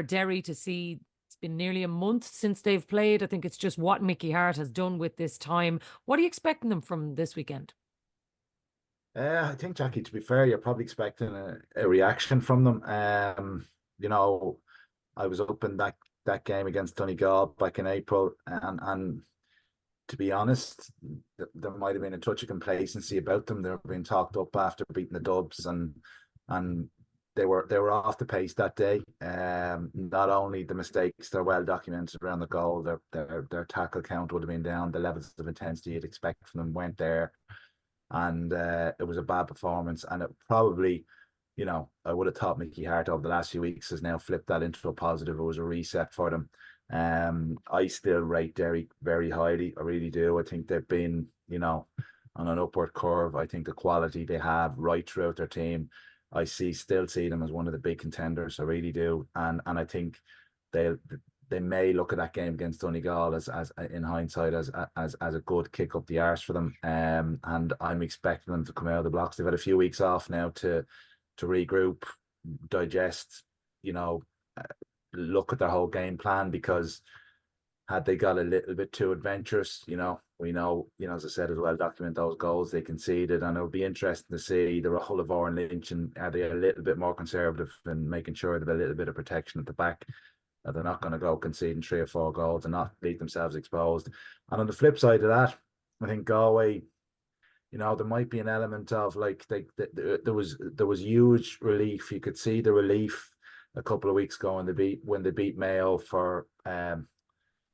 Derry to see. It's been nearly a month since they've played. I think it's just what Mickey Harte has done with this time. What are you expecting them from this weekend? I think, Jacqui, to be fair, you're probably expecting a reaction from them. You know, I was up in that game against Donegal back in April, and to be honest, there might have been a touch of complacency about them. They were being talked up after beating the Dubs, and they were off the pace that day. Not only the mistakes, they're well documented around the goal. Their tackle count would have been down. The levels of intensity you'd expect from them weren't there, and it was a bad performance. And it probably, you know, I would have thought Mickey Harte over the last few weeks has now flipped that into a positive. It was a reset for them. I still rate Derry very highly. I really do. I think they've been, you know, on an upward curve. I think the quality they have right throughout their team, I still see them as one of the big contenders. I really do. And I think they may look at that game against Donegal as in hindsight as a good kick up the arse for them. And I'm expecting them to come out of the blocks. They've had a few weeks off now to regroup, digest, you know, look at their whole game plan, because had they got a little bit too adventurous, you know, we know, you know, as I said, as well, document those goals they conceded, and it'll be interesting to see the role of Oran Lynch, and are they a little bit more conservative in making sure they've a little bit of protection at the back, that they're not going to go conceding 3 or 4 goals and not leave themselves exposed. And on the flip side of that, I think Galway, you know, there might be an element of like there was huge relief. You could see the relief a couple of weeks ago when they beat Mayo for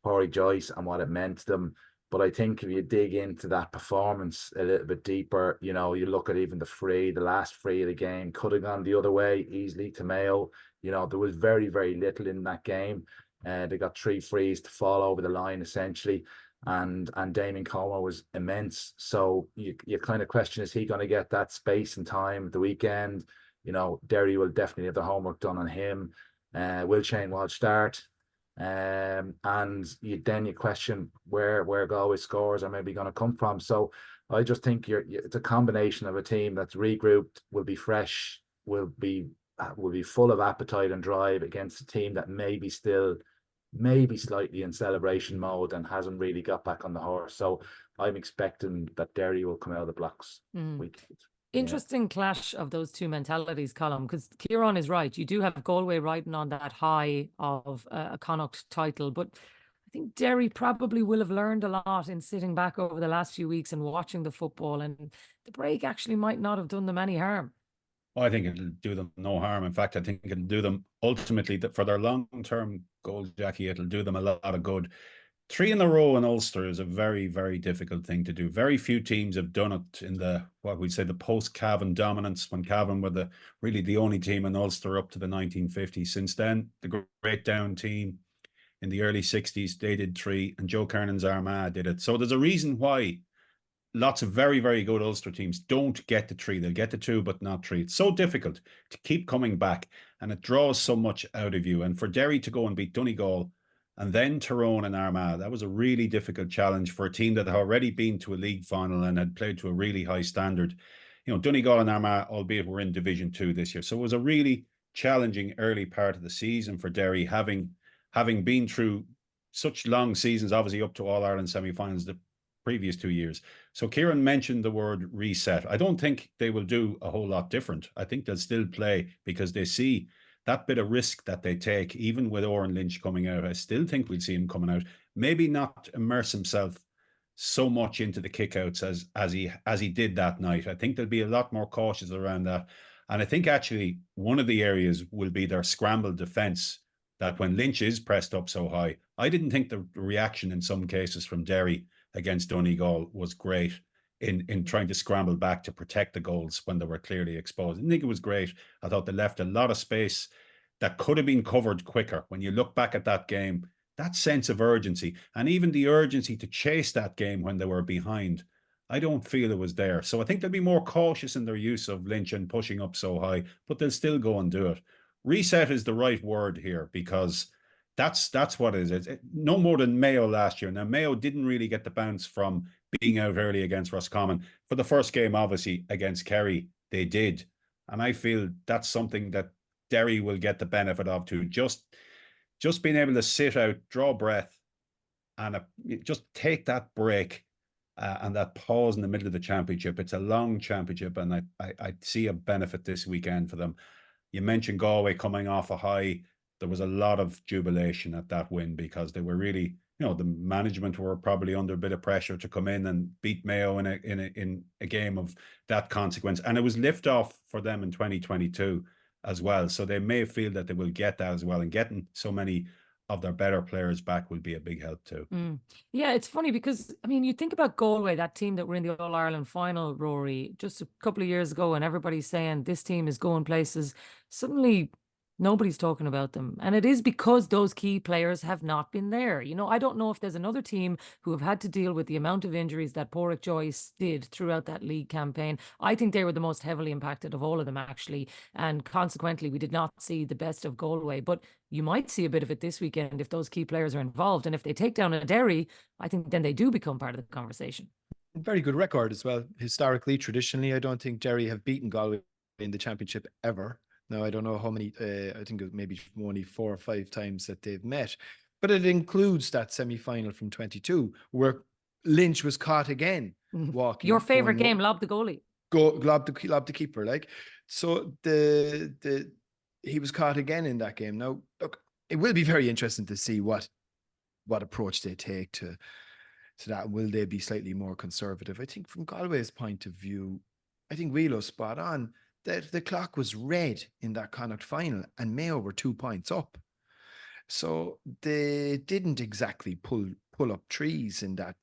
Rory Joyce and what it meant to them. But I think if you dig into that performance a little bit deeper, you know, you look at even the last free of the game could have gone the other way easily to Mayo. You know, there was very, very little in that game. They got 3 frees to fall over the line essentially, and Damien Como was immense. So you kind of question, is he going to get that space and time at the weekend? You know, Derry will definitely have the homework done on him. Will Shane Walsh start? And you question where Galway scores are maybe going to come from. So I just think it's a combination of a team that's regrouped, will be fresh, will be full of appetite and drive against a team that maybe slightly in celebration mode and hasn't really got back on the horse. So I'm expecting that Derry will come out of the blocks weekend. Interesting clash of those two mentalities, Colm, because Ciarán is right. You do have Galway riding on that high of a Connacht title, but I think Derry probably will have learned a lot in sitting back over the last few weeks and watching the football, and the break actually might not have done them any harm. I think it'll do them no harm. In fact, I think it'll do them ultimately, for their long-term goals, Jacqui, it'll do them a lot of good 3 in a row in Ulster is a very, very difficult thing to do. Very few teams have done it in the, what we'd say, the post-Cavan dominance, when Cavan were really the only team in Ulster up to the 1950s. Since then, the Great Down team in the early 60s, they did 3, and Joe Kernan's Armagh did it. So there's a reason why lots of very, very good Ulster teams don't get to 3. They'll get to 2, but not 3. It's so difficult to keep coming back, and it draws so much out of you. And for Derry to go and beat Donegal and then Tyrone and Armagh, that was a really difficult challenge for a team that had already been to a league final and had played to a really high standard. You know, Donegal and Armagh, albeit were in Division 2 this year. So it was a really challenging early part of the season for Derry, having been through such long seasons, obviously up to All-Ireland semi-finals the previous 2 years. So Ciarán mentioned the word reset. I don't think they will do a whole lot different. I think they'll still play because they see that bit of risk that they take, even with Oran Lynch coming out. I still think we'll see him coming out. Maybe not immerse himself so much into the kickouts as he did that night. I think they'll be a lot more cautious around that. And I think actually one of the areas will be their scramble defence, that when Lynch is pressed up so high, I didn't think the reaction in some cases from Derry against Donegal was great in trying to scramble back to protect the goals when they were clearly exposed. I didn't think it was great. I thought they left a lot of space that could have been covered quicker. When you look back at that game, that sense of urgency, and even the urgency to chase that game when they were behind, I don't feel it was there. So I think they'll be more cautious in their use of Lynch and pushing up so high, but they'll still go and do it. Reset is the right word here, because that's what it is. No more than Mayo last year. Now, Mayo didn't really get the bounce from being out early against Roscommon. For the first game, obviously, against Kerry, they did. And I feel that's something that Derry will get the benefit of too. Just being able to sit out, draw breath, and just take that break and that pause in the middle of the championship. It's a long championship, and I see a benefit this weekend for them. You mentioned Galway coming off a high. There was a lot of jubilation at that win because they were really, the management were probably under a bit of pressure to come in and beat Mayo in a game of that consequence. And it was liftoff for them in 2022 as well. So they may feel that they will get that as well. And getting so many of their better players back will be a big help too. Yeah, it's funny because, you think about Galway, that team that were in the All-Ireland final, Rory, just a couple of years ago, and everybody's saying this team is going places. Suddenly, nobody's talking about them. And it is because those key players have not been there. I don't know if there's another team who have had to deal with the amount of injuries that Pádraig Joyce did throughout that league campaign. I think they were the most heavily impacted of all of them, actually. And consequently, we did not see the best of Galway. But you might see a bit of it this weekend if those key players are involved. And if they take down a Derry, I think then they do become part of the conversation. Very good record as well. Historically, traditionally, I don't think Derry have beaten Galway in the championship ever. Now, I don't know how many, I think it was maybe only 4 or 5 times that they've met, but it includes that semi-final from 22 where Lynch was caught again walking. Your favourite game, lob the goalie. Lob the keeper, like. So he was caught again in that game. Now, look, it will be very interesting to see what approach they take to that. Will they be slightly more conservative? I think from Galway's point of view, I think Wheelo's spot on. The clock was red in that Connacht final and Mayo were 2 points up. So they didn't exactly pull up trees in that.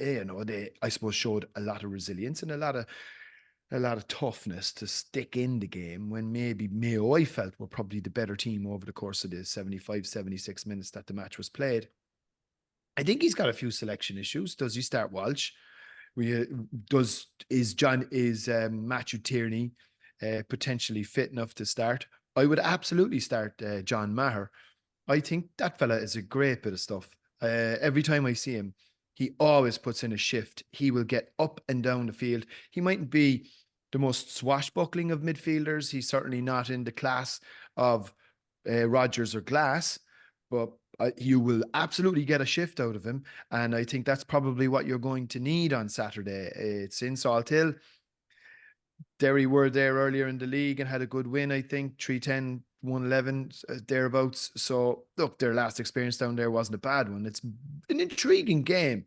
They, I suppose, showed a lot of resilience and a lot of toughness to stick in the game when maybe Mayo, I felt, were probably the better team over the course of the 75, 76 minutes that the match was played. I think he's got a few selection issues. Does he start Walsh? Is Matthew Tierney potentially fit enough to start? I would absolutely start John Maher. I think that fella is a great bit of stuff. Every time I see him, he always puts in a shift. He will get up and down the field. He mightn't be the most swashbuckling of midfielders. He's certainly not in the class of Rodgers or Glass, but you will absolutely get a shift out of him. And I think that's probably what you're going to need on Saturday. It's in Salt Hill. Derry were there earlier in the league and had a good win, I think, 3-10, 1-11, thereabouts. So, look, their last experience down there wasn't a bad one. It's an intriguing game.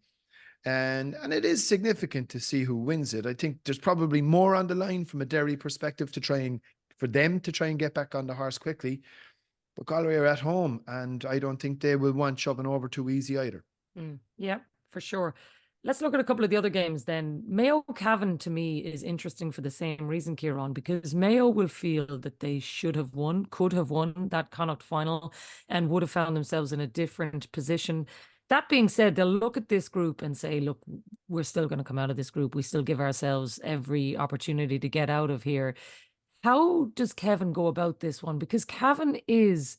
And it is significant to see who wins it. I think there's probably more on the line from a Derry perspective for them to try and get back on the horse quickly. But Galway are at home, and I don't think they will want shoving over too easy either. Yeah, for sure. Let's look at a couple of the other games then. Mayo Cavan to me is interesting for the same reason, Ciarán, because Mayo will feel that they should have won, could have won that Connacht final, and would have found themselves in a different position. That being said, they'll look at this group and say, look, we're still going to come out of this group. We still give ourselves every opportunity to get out of here. How does Kevin go about this one? Because Cavan is,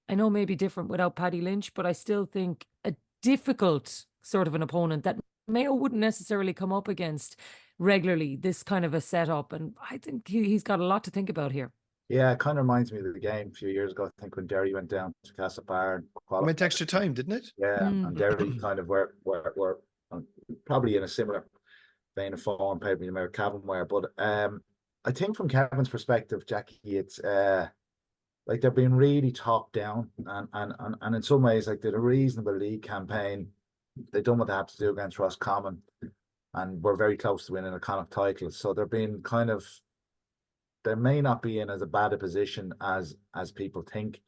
I know maybe different without Paddy Lynch, but I still think a difficult sort of an opponent that Mayo wouldn't necessarily come up against regularly, this kind of a setup. And I think he's got a lot to think about here. Yeah, it kind of reminds me of the game a few years ago. I think when Derry went down to Castlebar. Went extra time, didn't it? Yeah, and Derry kind of were probably in a similar vein of form, probably Mayo Cavan were. But I think from Kevin's perspective, Jacqui, it's like they're being really talked down, and in some ways, like they did a reasonable league campaign. They done what they had to do against Roscommon, and we're very close to winning a Connacht title. So they're being kind of, they may not be in as a bad a position as people think.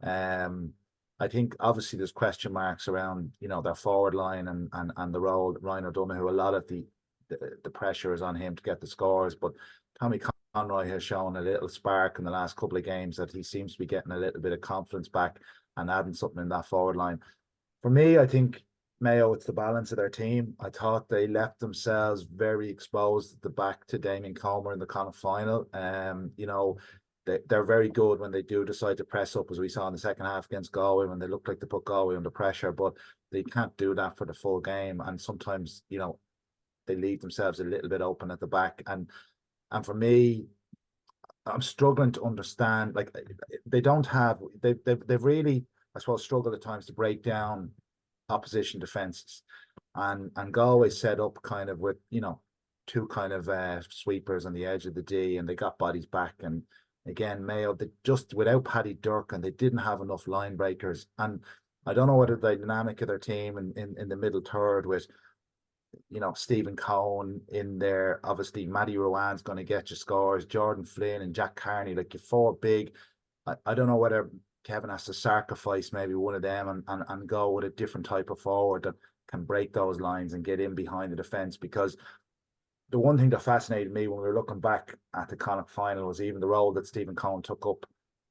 I think obviously there's question marks around, you know, their forward line and the role Ryan O'Donoghue. A lot of the pressure is on him to get the scores, but Tommy Conroy has shown a little spark in the last couple of games that he seems to be getting a little bit of confidence back and adding something in that forward line. For me, I think Mayo, it's the balance of their team. I thought they left themselves very exposed at the back to Damien Comer in the Connacht final. You know, they're very good when they do decide to press up, as we saw in the second half against Galway, when they look like they put Galway under pressure, but they can't do that for the full game. And sometimes, you know, they leave themselves a little bit open at the back. And for me, I'm struggling to understand, like, they've really, I suppose, struggled at times to break down opposition defenses, and Galway set up kind of with, you know, two kind of sweepers on the edge of the D, and they got bodies back. And again, Mayo, they just, without Paddy Durcan, they didn't have enough line breakers. And I don't know whether the dynamic of their team in the middle third with, you know, Stephen Cohen in there, obviously Matty Rowan's going to get you scores, Jordan Flynn and Jack Carney, like you're four big. I don't know whether Kevin has to sacrifice maybe one of them and go with a different type of forward that can break those lines and get in behind the defence. Because the one thing that fascinated me when we were looking back at the Connacht final was even the role that Stephen Cohen took up.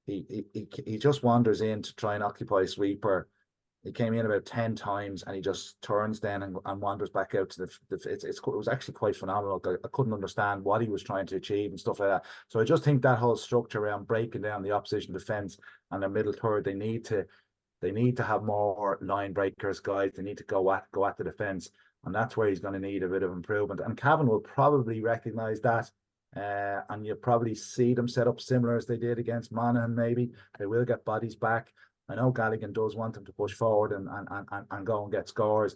He just wanders in to try and occupy a sweeper. He came in about 10 times and he just turns then and wanders back out to it was actually quite phenomenal. I couldn't understand what he was trying to achieve and stuff like that. So I just think that whole structure around breaking down the opposition defence and their middle third, they need to have more line breakers, guys. They need to go at the defence, and that's where he's going to need a bit of improvement. And Cavan will probably recognise that. And you'll probably see them set up similar as they did against Monaghan. Maybe they will get bodies back. I know Galligan does want them to push forward and go and get scores.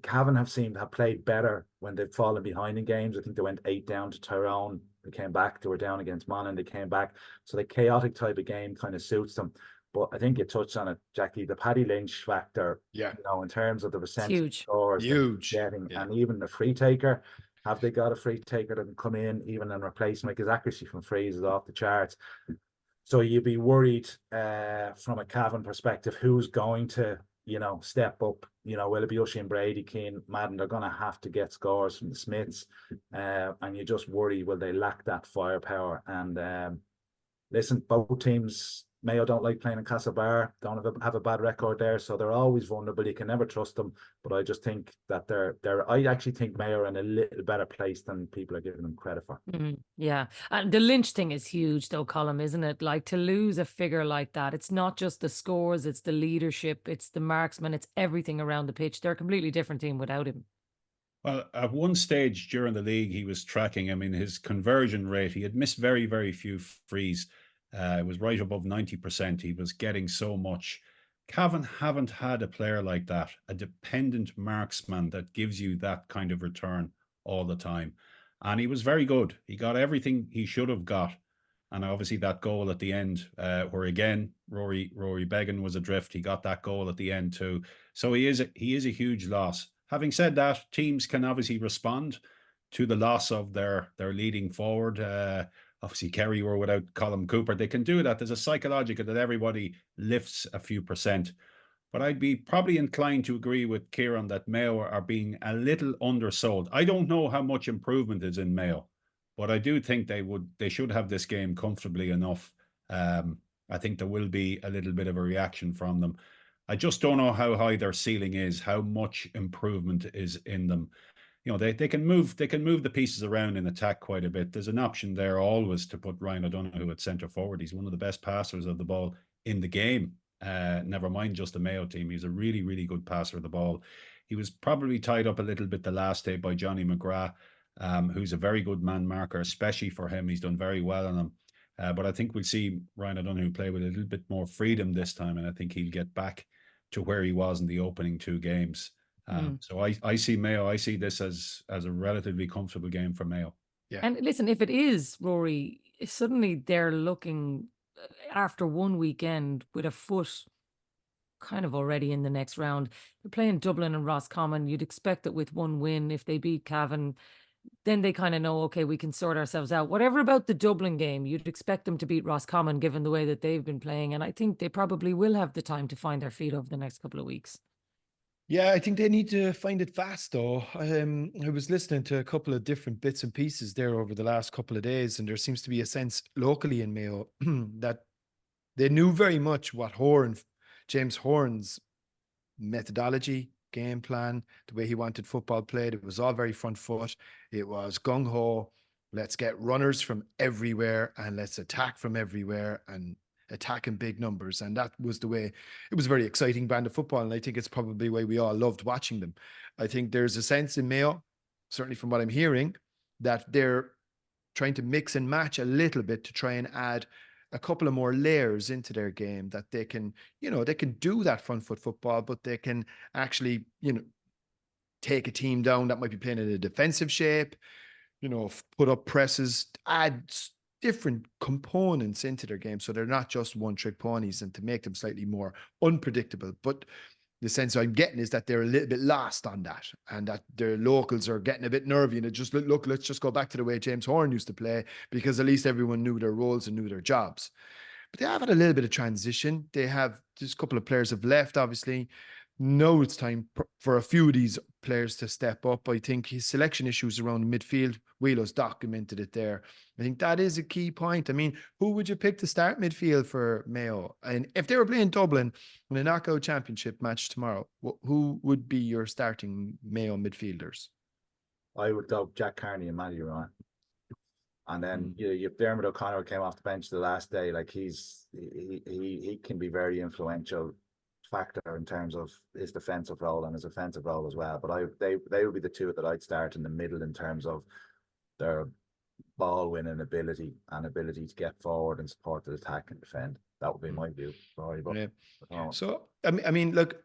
Cavan have seemed to have played better when they've fallen behind in games. I think they went 8 down to Tyrone. They came back. They were down against Monaghan. They came back. So the chaotic type of game kind of suits them. But I think you touched on it, Jacqui, the Paddy Lynch factor. Yeah. You know, in terms of the percentage huge scores, huge, getting, yeah. And even the free taker. Have they got a free taker that can come in even and replace him? Like his accuracy from frees is off the charts. So you'd be worried from a Cavan perspective, who's going to, you know, step up. You know, will it be Oisin Brady, Keane, Madden? They're going to have to get scores from the Smiths. And you just worry, will they lack that firepower? And listen, both teams, Mayo don't like playing in Castlebar, don't have a bad record there, so they're always vulnerable. You can never trust them. But I just think that I actually think Mayo are in a little better place than people are giving them credit for. Yeah. And the Lynch thing is huge though, Colm, isn't it? Like, to lose a figure like that, it's not just the scores, it's the leadership, it's the marksman, it's everything around the pitch. They're a completely different team without him. Well, at one stage during the league, he was tracking, I mean, his conversion rate, he had missed very, very few frees. It was right above 90%. He was getting so much. Cavan haven't had a player like that, a dependent marksman that gives you that kind of return all the time. And he was very good. He got everything he should have got. And obviously that goal at the end, where again, Rory Beggan was adrift. He got that goal at the end too. So he is a huge loss. Having said that, teams can obviously respond to the loss of their leading forward. Obviously, Kerry were without Colm Cooper. They can do that. There's a psychological that everybody lifts a few percent But I'd be probably inclined to agree with Ciarán that Mayo are being a little undersold. I don't know how much improvement is in Mayo, but I do think they should have this game comfortably enough. I think there will be a little bit of a reaction from them. I just don't know how high their ceiling is, how much improvement is in them. You know, they can move the pieces around in attack quite a bit. There's an option there always to put Ryan O'Donoghue at centre forward. He's one of the best passers of the ball in the game. Never mind just the Mayo team. He's a really, really good passer of the ball. He was probably tied up a little bit the last day by Johnny McGrath, who's a very good man marker, especially for him. He's done very well on him. But I think we'll see Ryan O'Donoghue play with a little bit more freedom this time, and I think he'll get back to where he was in the opening 2 games. So I see Mayo. I see this as a relatively comfortable game for Mayo. Yeah. And listen, if it is, Rory, suddenly they're looking after one weekend with a foot kind of already in the next round. They're playing Dublin and Roscommon. You'd expect that with one win, if they beat Cavan, then they kind of know, okay, we can sort ourselves out. Whatever about the Dublin game, you'd expect them to beat Roscommon given the way that they've been playing. And I think they probably will have the time to find their feet over the next couple of weeks. Yeah, I think they need to find it fast, though. I was listening to a couple of different bits and pieces there over the last couple of days, and there seems to be a sense locally in Mayo that they knew very much what James Horan's methodology, game plan, the way he wanted football played. It was all very front foot. It was gung-ho. Let's get runners from everywhere and let's attack from everywhere and attack in big numbers. And that was the way. It was a very exciting brand of football, and I think it's probably why we all loved watching them. I think there's a sense in Mayo, certainly from what I'm hearing, that they're trying to mix and match a little bit to try and add a couple of more layers into their game, that they can, they can do that front foot football, but they can actually, take a team down that might be playing in a defensive shape, put up presses, add different components into their game so they're not just one-trick ponies, and to make them slightly more unpredictable. But the sense I'm getting is that they're a little bit lost on that, and that their locals are getting a bit nervy, and it just look, let's just go back to the way James Horan used to play, because at least everyone knew their roles and knew their jobs. But they have had a little bit of transition. Just a couple of players have left, obviously. Now it's time for a few of these players to step up. I think his selection issues around midfield, Wheelo's documented it there. I think that is a key point. I mean, who would you pick to start midfield for Mayo? And if they were playing Dublin in a knockout championship match tomorrow, who would be your starting Mayo midfielders? I would go Jack Carney and Matty Ryan. And then you Dermot O'Connor came off the bench the last day. Like he can be very influential factor in terms of his defensive role and his offensive role as well. But they would be the two that I'd start in the middle in terms of their ball winning ability and ability to get forward and support the attack and defend. That would be my view. Sorry, but So I mean, look,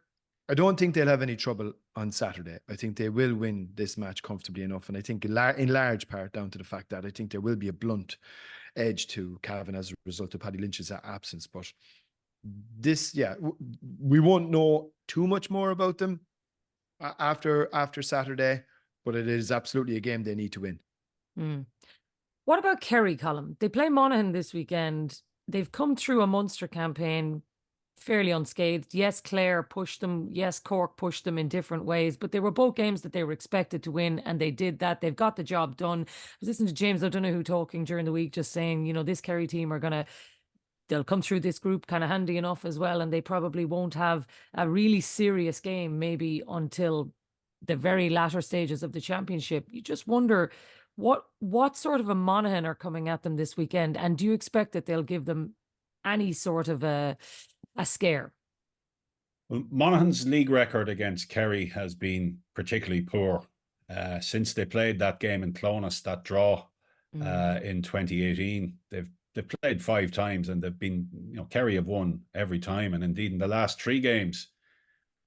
I don't think they'll have any trouble on Saturday. I think they will win this match comfortably enough, and I think in large part down to the fact that I think there will be a blunt edge to Cavan as a result of Paddy Lynch's absence. But we won't know too much more about them after Saturday, but it is absolutely a game they need to win. What about Kerry, Colm? They play Monaghan this weekend. They've come through a Munster campaign fairly unscathed. Yes, Clare pushed them. Yes, Cork pushed them in different ways, but they were both games that they were expected to win, and they did that. They've got the job done. I was listening to James O'Donoghue talking during the week, just saying, this Kerry team they'll come through this group kind of handy enough as well, and they probably won't have a really serious game maybe until the very latter stages of the championship. You just wonder what sort of a Monaghan are coming at them this weekend, and do you expect that they'll give them any sort of a scare? Well, Monaghan's league record against Kerry has been particularly poor since they played that game in Clonus, that draw in 2018. They've played 5 times, and they've been, Kerry have won every time. And indeed, in the last 3 games,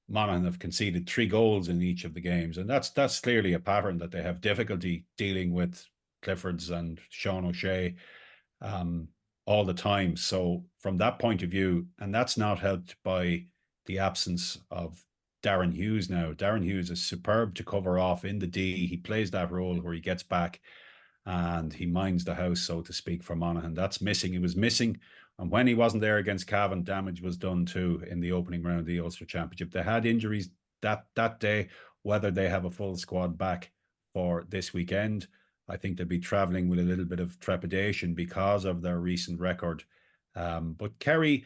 Monaghan have conceded 3 goals in each of the games. And that's clearly a pattern that they have difficulty dealing with Cliffords and Sean O'Shea all the time. So from that point of view, and that's not helped by the absence of Darren Hughes now. Darren Hughes is superb to cover off in the D. He plays that role where he gets back and he minds the house, so to speak, for Monaghan. That's missing. It was missing And when he wasn't there against Cavan, damage was done too in the opening round of the Ulster Championship. They had injuries that day. Whether they have a full squad back for this weekend, I think they'll be travelling with a little bit of trepidation because of their recent record. But Kerry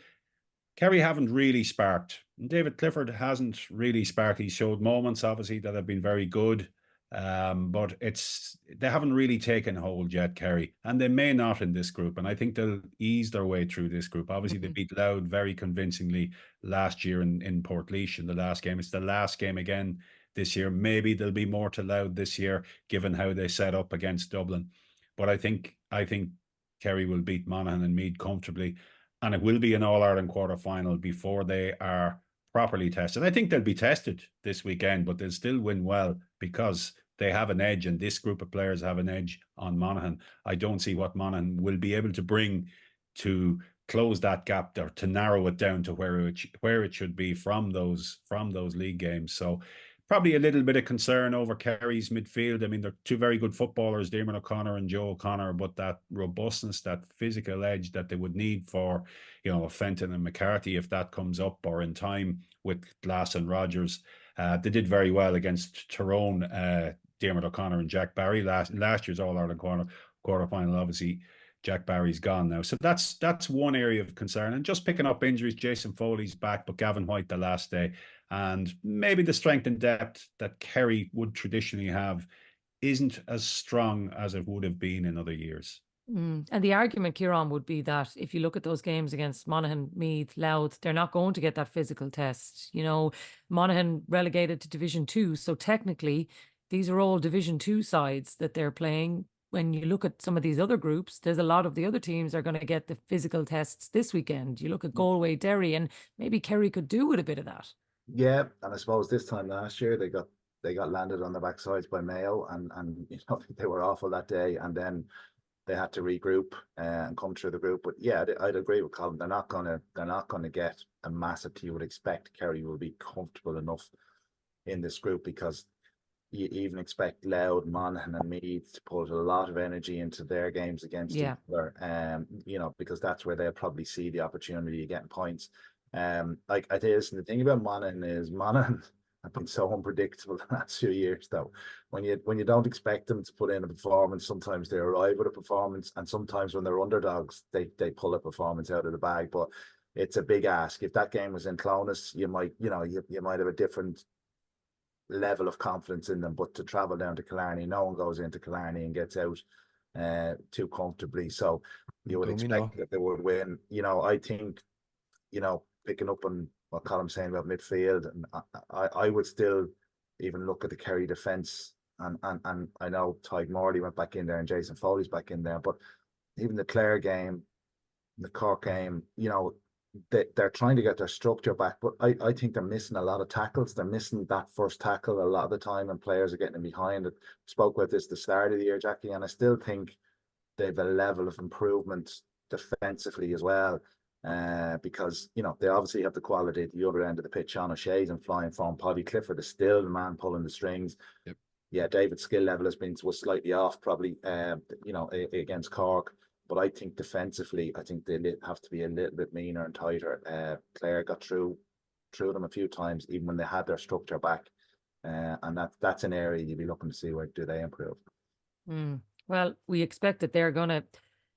haven't really sparked. David Clifford hasn't really sparked. He showed moments, obviously, that have been very good. But they haven't really taken hold yet, Kerry, and they may not in this group. And I think they'll ease their way through this group. Obviously, they beat Louth very convincingly last year in Portlaoise in the last game. It's the last game again this year. Maybe there'll be more to Louth this year, given how they set up against Dublin. But I think Kerry will beat Monaghan and Meath comfortably, and it will be an All-Ireland quarter-final before they are properly tested. I think they'll be tested this weekend, but they'll still win well because they have an edge, and this group of players have an edge on Monaghan. I don't see what Monaghan will be able to bring to close that gap or to narrow it down to where it should be from those league games. So probably a little bit of concern over Kerry's midfield. I mean, they're two very good footballers, Diarmuid O'Connor and Joe O'Connor, but that robustness, that physical edge that they would need for, Fenton and McCarthy, if that comes up, or in time with Glass and Rogers. They did very well against Tyrone, Diarmuid O'Connor and Jack Barry last year's All-Ireland quarter-final. Obviously, Jack Barry's gone now. So that's one area of concern. And just picking up injuries, Jason Foley's back, but Gavin White the last day. And maybe the strength and depth that Kerry would traditionally have isn't as strong as it would have been in other years. And the argument, Ciarán, would be that if you look at those games against Monaghan, Meath, Louth, they're not going to get that physical test. Monaghan relegated to Division 2. So technically, these are all Division 2 sides that they're playing. When you look at some of these other groups, there's a lot of the other teams are going to get the physical tests this weekend. You look at Galway, Derry, and maybe Kerry could do with a bit of that. Yeah, and I suppose this time last year they got landed on their backsides by Mayo, and they were awful that day, and then they had to regroup and come through the group. But yeah, I'd agree with Colm. They're not gonna get a massive team. You would expect Kerry will be comfortable enough in this group, because you even expect Louth, Monaghan and Meath to put a lot of energy into their games against each other. Because that's where they'll probably see the opportunity of getting points. Like I tell you, the thing about Monaghan is Monaghan have been so unpredictable the last few years, though. When you don't expect them to put in a performance, sometimes they arrive with a performance, and sometimes when they're underdogs, they pull a performance out of the bag. But it's a big ask. If that game was in Clonus, you might have a different level of confidence in them. But to travel down to Killarney, no one goes into Killarney and gets out too comfortably. So you would expect that they would win. I think, picking up on what Colm's saying about midfield, and I would still even look at the Kerry defence, and I know Tyke Morley went back in there and Jason Foley's back in there, but even the Clare game, the Cork game, they're trying to get their structure back, but I think they're missing a lot of tackles. They're missing that first tackle a lot of the time, and players are getting behind it. Spoke about this at the start of the year, Jacqui, and I still think they've a level of improvement defensively as well. Because they obviously have the quality at the other end of the pitch. Sean O'Shea's in flying form. Paddy Clifford is still the man pulling the strings. Yep. Yeah, David's skill level was slightly off probably against Cork, but I think defensively, I think they have to be a little bit meaner and tighter. Clare got through them a few times, even when they had their structure back, and that's an area you'd be looking to see where do they improve. Well, we expect that they're going to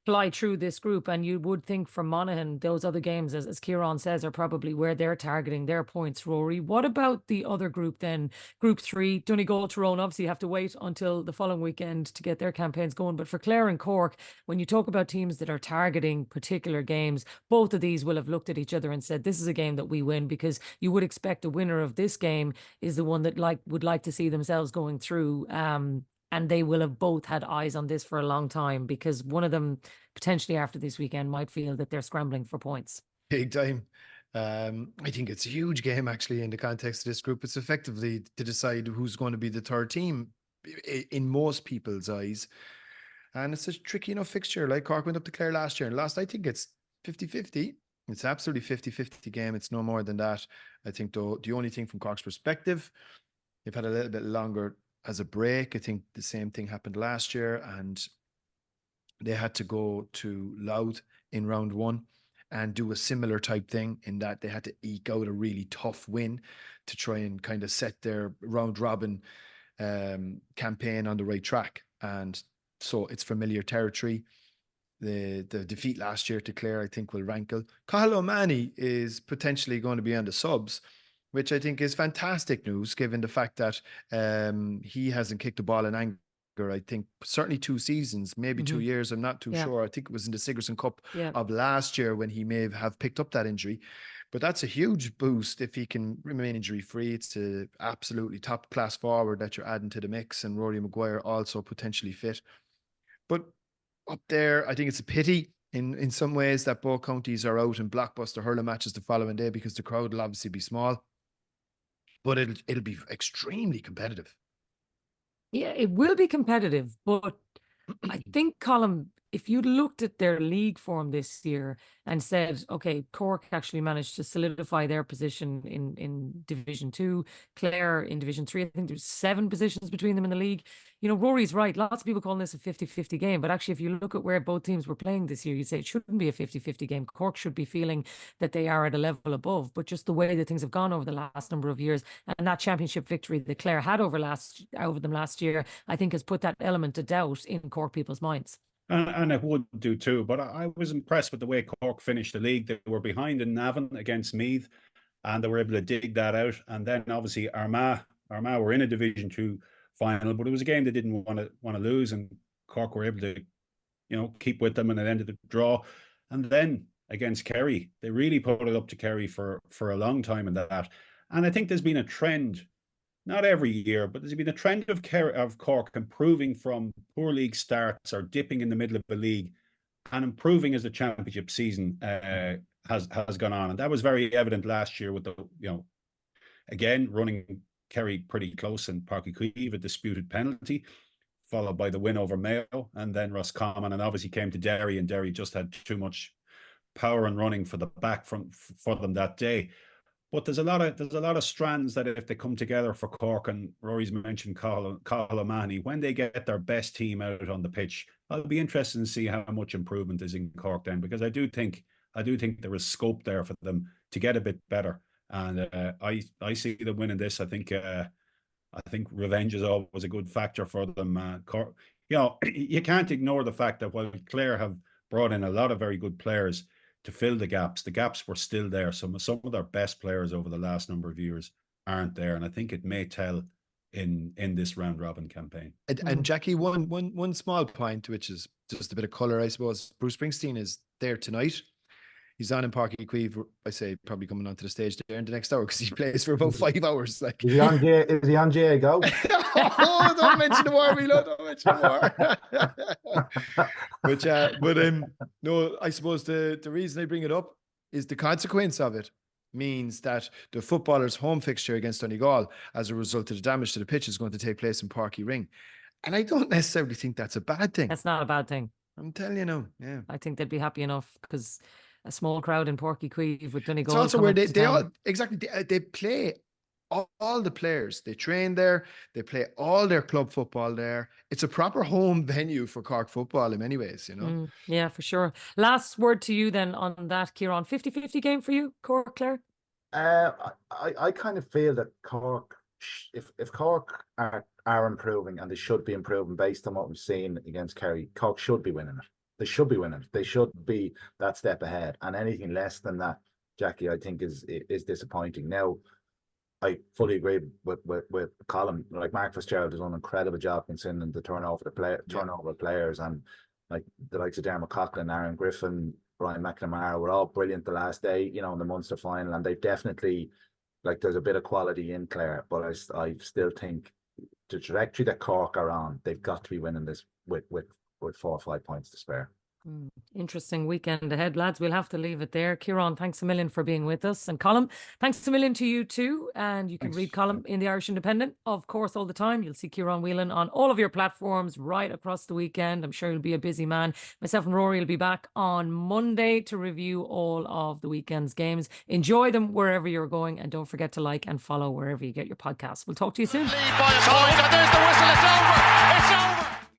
fly through this group, and you would think from Monaghan, those other games, as Ciarán says, are probably where they're targeting their points. Rory, what about the other group then? Group 3, Donegal, Tyrone obviously have to wait until the following weekend to get their campaigns going. But for Clare and Cork, when you talk about teams that are targeting particular games, both of these will have looked at each other and said, this is a game that we win, because you would expect the winner of this game is the one that would like to see themselves going through. And they will have both had eyes on this for a long time, because one of them potentially after this weekend might feel that they're scrambling for points. Big time. I think it's a huge game, actually, in the context of this group. It's effectively to decide who's going to be the third team in most people's eyes. And it's a tricky enough fixture. Like Cork went up to Clare last year and lost. I think it's 50-50. It's absolutely 50-50 game. It's no more than that. I think, though, the only thing from Cork's perspective, they've had a little bit longer as a break. I think the same thing happened last year, and they had to go to Louth in round 1, and do a similar type thing in that they had to eke out a really tough win to try and kind of set their round robin campaign on the right track. And so it's familiar territory. The defeat last year to Clare, I think, will rankle. Cathal O'Mahony is potentially going to be on the subs, which I think is fantastic news, given the fact that he hasn't kicked the ball in anger. I think certainly 2 seasons, maybe 2 years. I'm not too sure. I think it was in the Sigerson Cup of last year when he may have picked up that injury. But that's a huge boost if he can remain injury-free. It's an absolutely top-class forward that you're adding to the mix, and Rory Maguire also potentially fit. But up there, I think it's a pity in some ways that both counties are out in blockbuster hurling matches the following day, because the crowd will obviously be small. But it'll be extremely competitive. Yeah, it will be competitive, but I think, Colm, if you looked at their league form this year and said, okay, Cork actually managed to solidify their position in Division 2, Clare in Division 3, I think there's 7 positions between them in the league. You know, Rory's right. Lots of people calling this a 50-50 game, but actually, if you look at where both teams were playing this year, you'd say it shouldn't be a 50-50 game. Cork should be feeling that they are at a level above, but just the way that things have gone over the last number of years, and that championship victory that Clare had over them last year, I think has put that element of doubt in Cork people's minds. And it would do too. But I was impressed with the way Cork finished the league. They were behind in Navan against Meath, and they were able to dig that out. And then obviously Armagh were in a Division 2 final, but it was a game they didn't want to lose, and Cork were able to, keep with them, and it ended the draw. And then against Kerry, they really put it up to Kerry for a long time in that. And I think there's been a trend, not every year, but there's been a trend of Cork improving from poor league starts or dipping in the middle of the league and improving as the championship season has gone on. And that was very evident last year with again, running Kerry pretty close in Páirc Uí Chaoimh, a disputed penalty, followed by the win over Mayo, and then Roscommon, and obviously came to Derry, and Derry just had too much power and running for the back for them that day. But there's a lot of strands that if they come together for Cork, and Rory's mentioned Cathal O'Mahony, when they get their best team out on the pitch, I'll be interested to see how much improvement is in Cork then, because I do think there is scope there for them to get a bit better. And I see them winning this. I think revenge is always a good factor for them. Cork, you can't ignore the fact that while Clare have brought in a lot of very good players to fill the gaps were still there. Some of their best players over the last number of years aren't there, and I think it may tell in this round robin campaign. And Jacqui, one small point, which is just a bit of colour, I suppose. Bruce Springsteen is there tonight. He's on in Páirc Uí Chaoimh. I say probably coming onto the stage there in the next hour, because he plays for about 5 hours. Like, is he on GAA GAA? Oh, don't mention the war, Milo. Don't mention the war. No, I suppose the reason I bring it up is the consequence of it means that the footballers' home fixture against Donegal, as a result of the damage to the pitch, is going to take place in Páirc Uí Ring. And I don't necessarily think that's a bad thing. That's not a bad thing. I'm telling you now. Yeah, I think they'd be happy enough, because a small crowd in Páirc Uí Chaoimh with Donegal. It's also where they play all the players. They train there. They play all their club football there. It's a proper home venue for Cork football in many ways, Yeah, for sure. Last word to you then on that, Ciarán. 50-50 game for you, Cork, Clare? I kind of feel that Cork, if Cork are improving, and they should be improving based on what we've seen against Kerry, Cork should be winning it. They should be winning. They should be that step ahead, and anything less than that, Jacqui, I think is disappointing. Now, I fully agree with Colm. Like, Mark Fitzgerald has done an incredible job considering the turnover of players, and like the likes of Dermot Coughlin, Aaron Griffin, Brian McNamara were all brilliant the last day, in the Munster final, and they've definitely, like, there's a bit of quality in Clare, but I still think the trajectory that Cork are on, they've got to be winning this with 4 or 5 points to spare. Interesting weekend ahead, lads. We'll have to leave it there. Ciarán, thanks a million for being with us. And Colm, thanks a million to you too. And you can read Colm in the Irish Independent, of course, all the time. You'll see Ciarán Whelan on all of your platforms right across the weekend. I'm sure he'll be a busy man. Myself and Rory will be back on Monday to review all of the weekend's games. Enjoy them wherever you're going, and don't forget to like and follow wherever you get your podcasts. We'll talk to you soon. Lead by a point, and there's the whistle. It's over. It's over.